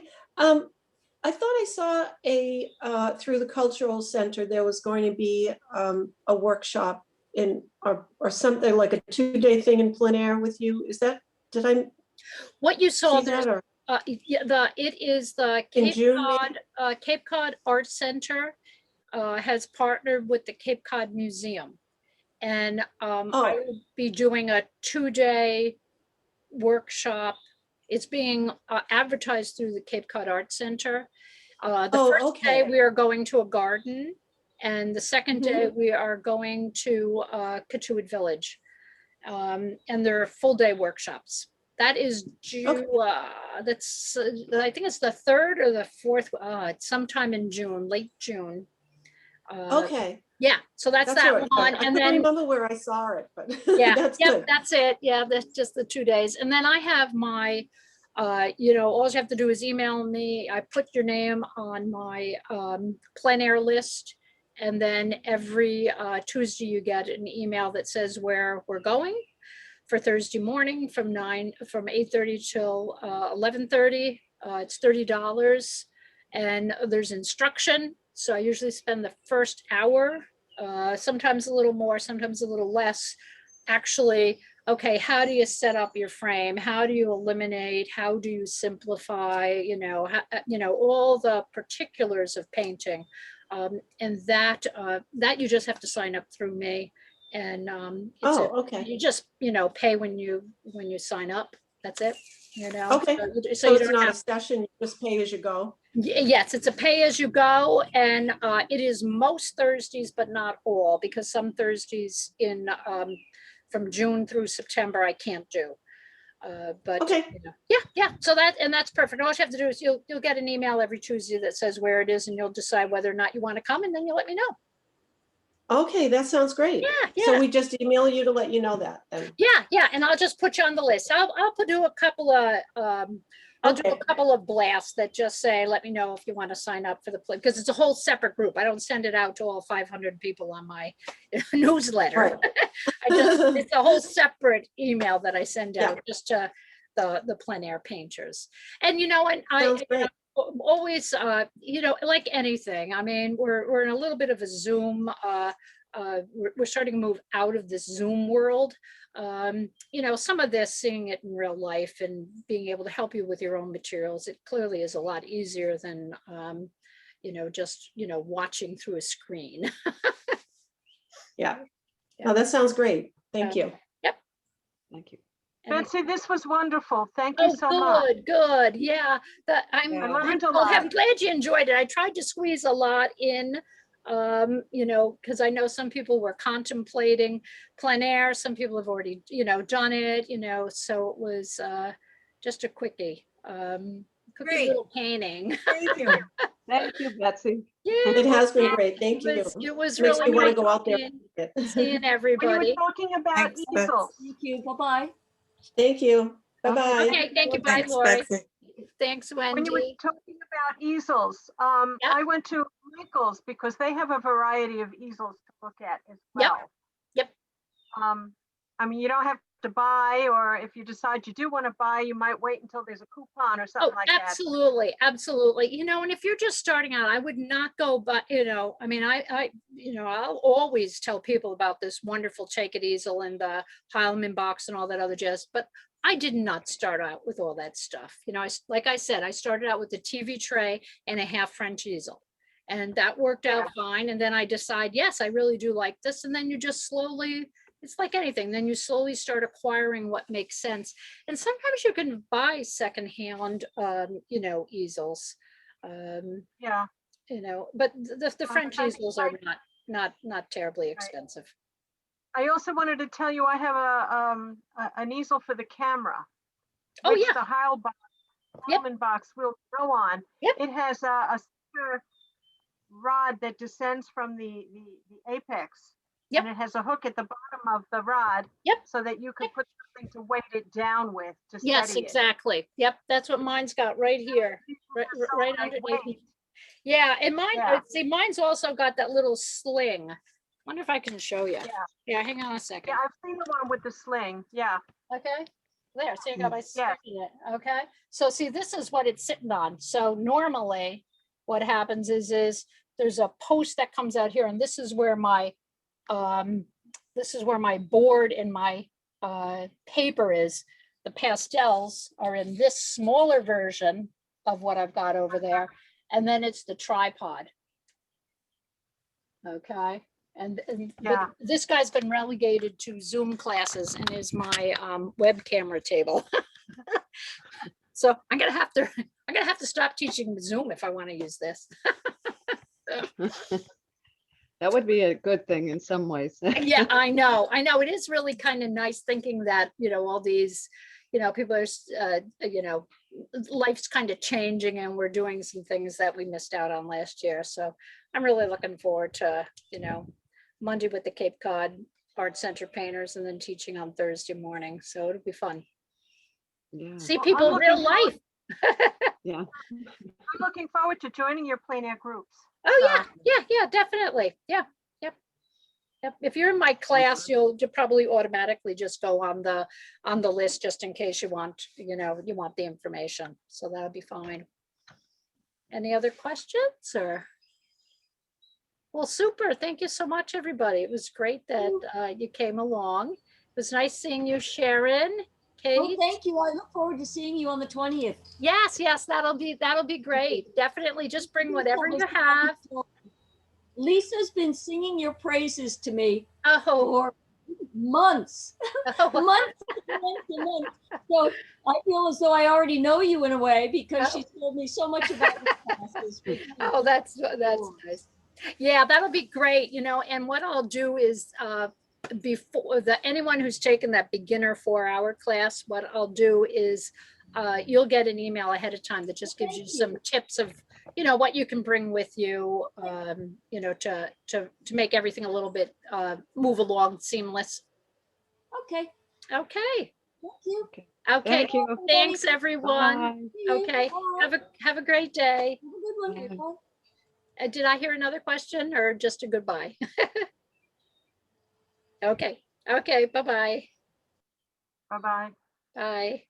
I thought I saw through the Cultural Center, there was going to be a workshop or something like a 2-day thing in plein air with you. Is that, did I What you saw see there, that, or it is the in June? Cape Cod Art Center has partnered with the Cape Cod Museum. And I will be doing a 2-day workshop. It's being advertised through the Cape Cod Art Center. The first day we are going to a garden, and the second day we are going to Katuitt Village. And they're full-day workshops. That is June. That's I think it's the 3rd or the 4th. It's sometime in June, late June. Okay. Yeah, so that's That's that all right. one. I And couldn't then remember where I saw it, but yeah, that's yep, good. that's it. Yeah, that's just the 2 days. And then I have my, you know, all you have to do is email me. I put your name on my plein air list. And then every Tuesday you get an email that says where we're going for Thursday morning from 8:30 till 11:30. It's $30. And there's instruction. So I usually spend the first hour, sometimes a little more, sometimes a little less. Actually, okay, how do you set up your frame? How do you eliminate? How do you simplify? You know, all the particulars of painting, and that you just have to sign up through me, and Okay. you just pay when you sign up. That's it. You know. Okay. So So you it's don't not have. a session, you just pay as you go? Yes, it's a pay as you go, and it is most Thursdays, but not all, because some Thursdays in from June through September I can't do. But Okay. yeah. So that's perfect. All you have to do is you'll get an email every Tuesday that says where it is, and you'll decide whether or not you want to come, and then you let me know. Okay, that sounds great. Yeah. So we just email you to let you know that then? Yeah, and I'll just put you on the list. I'll do a couple of I'll do a Okay. couple of blasts that just say, let me know if you want to sign up for the, because it's a whole separate group. I don't send it out to all 500 people on my newsletter. Right. It's a whole separate email that I send Yeah. out just to the plein air painters. And, you know, and Sounds great. always, you know, like anything, I mean, we're in a little bit of a Zoom, we're starting to move out of this Zoom world. You know, some of this, seeing it in real life and being able to help you with your own materials, it clearly is a lot easier than, you know, just, you know, watching through a screen. Yeah. Oh, that sounds great. Thank Um, you. Thank you. And Betsy, this was wonderful. Thank you oh, so much. good. Yeah, I'm, Yeah. I learned a well, I'm lot. glad you enjoyed it. I tried to squeeze a lot in, you know, because I know some people were contemplating plein air. Some people have already, you know, done it, you know, so it was just a quickie. Cookie Great. little painting. Thank you. Thank you, Betsy. Yeah, It has been great. Thank you. it was Makes really me want to nice go out there. seeing When you were everybody. talking about Thanks, Betsy. easels, Thank you. Bye-bye. Thank you. Bye-bye. Okay, thank you. Bye, Thanks, Lori. Betsy. Thanks, when you were Wendy. talking about easels, Yeah. I went to Michael's because they have a variety of easels to look at as Yep. well. Yep. I mean, you don't have to buy, or if you decide you do want to buy, you might wait until there's a coupon or something Oh, like that. absolutely, absolutely. You know, and if you're just starting out, I would not go, but you know, I mean, you know, I'll always tell people about this wonderful Take It easel and the Heilman box and all that other jazz, but I did not start out with all that stuff. You know, like I said, I started out with the TV tray and a half French easel. And that worked out fine. And then I decide, yes, I really do like this. And then you just slowly, it's like anything, then you slowly start acquiring what makes sense. And sometimes you can buy secondhand, you know, easels, Yeah. you know, but the French I- easels are not terribly expensive. I also wanted to tell you I have an easel for the camera. Oh, which yeah. the Heilman box will go on. Yep. It has a center rod that descends from the apex. Yep. And it has a hook at the bottom of the rod. Yep. So that you can put something to weight it down with to Yes, steady it. exactly. Yep, that's what mine's got right here, right underneath. lightweight. Yeah, and mine, Yeah. see, mine's also got that little sling. Wonder if I can show you. Yeah. Yeah, hang on a second. Yeah, I've seen the one with the sling. Yeah. Okay, there, see, I got my Yeah. stick in it, okay? So see, this is what it's sitting on. So normally what happens is there's a post that comes out here, and this is where my board and my paper is. The pastels are in this smaller version of what I've got over there, and then it's the tripod. Okay, and but Yeah. this guy's been relegated to Zoom classes and is my web camera table. So I'm gonna have to stop teaching Zoom if I want to use this. That would be a good thing in some ways. Yeah, I know. It is really kind of nice thinking that, you know, all these, you know, people are, you know, life's kind of changing and we're doing some things that we missed out on last year. So I'm really looking forward to, you know, Monday with the Cape Cod Art Center painters and then teaching on Thursday morning. So it'll be fun. Yeah, See Well, people I'm in real looking forward- life. yeah. I'm looking forward to joining your plein air groups. Oh, yeah, definitely. Yep. If you're in my class, you'll probably automatically just go on the list just in case you want, you know, you want the information. So that'll be fine. Any other questions or? Well, super. Thank you so much, everybody. It was great that you came along. It was nice seeing you, Sharon. Well, Kate. thank you. I look forward to seeing you on the 20th. Yes, that'll be great. Definitely just bring whatever you have. Lisa's been singing your praises to me Oh, for months, oh, months and months and months. So I feel as though I already know you in a way because she's told me so much about your classes. oh, that's nice. Yeah, that'll be great, you know, and what I'll do is before anyone who's taken that beginner 4-hour class, what I'll do is you'll get an email ahead of time that just gives you some tips of, you know, what you can bring with you, you know, to make everything a little bit move along seamless. Okay, Okay. thank you. Okay, Thank you. thanks, everyone. Bye. Okay, have a great day. Have a good one. Bye. Bye. Did I hear another question or just a goodbye? Okay, okay, bye-bye. Bye-bye. Bye.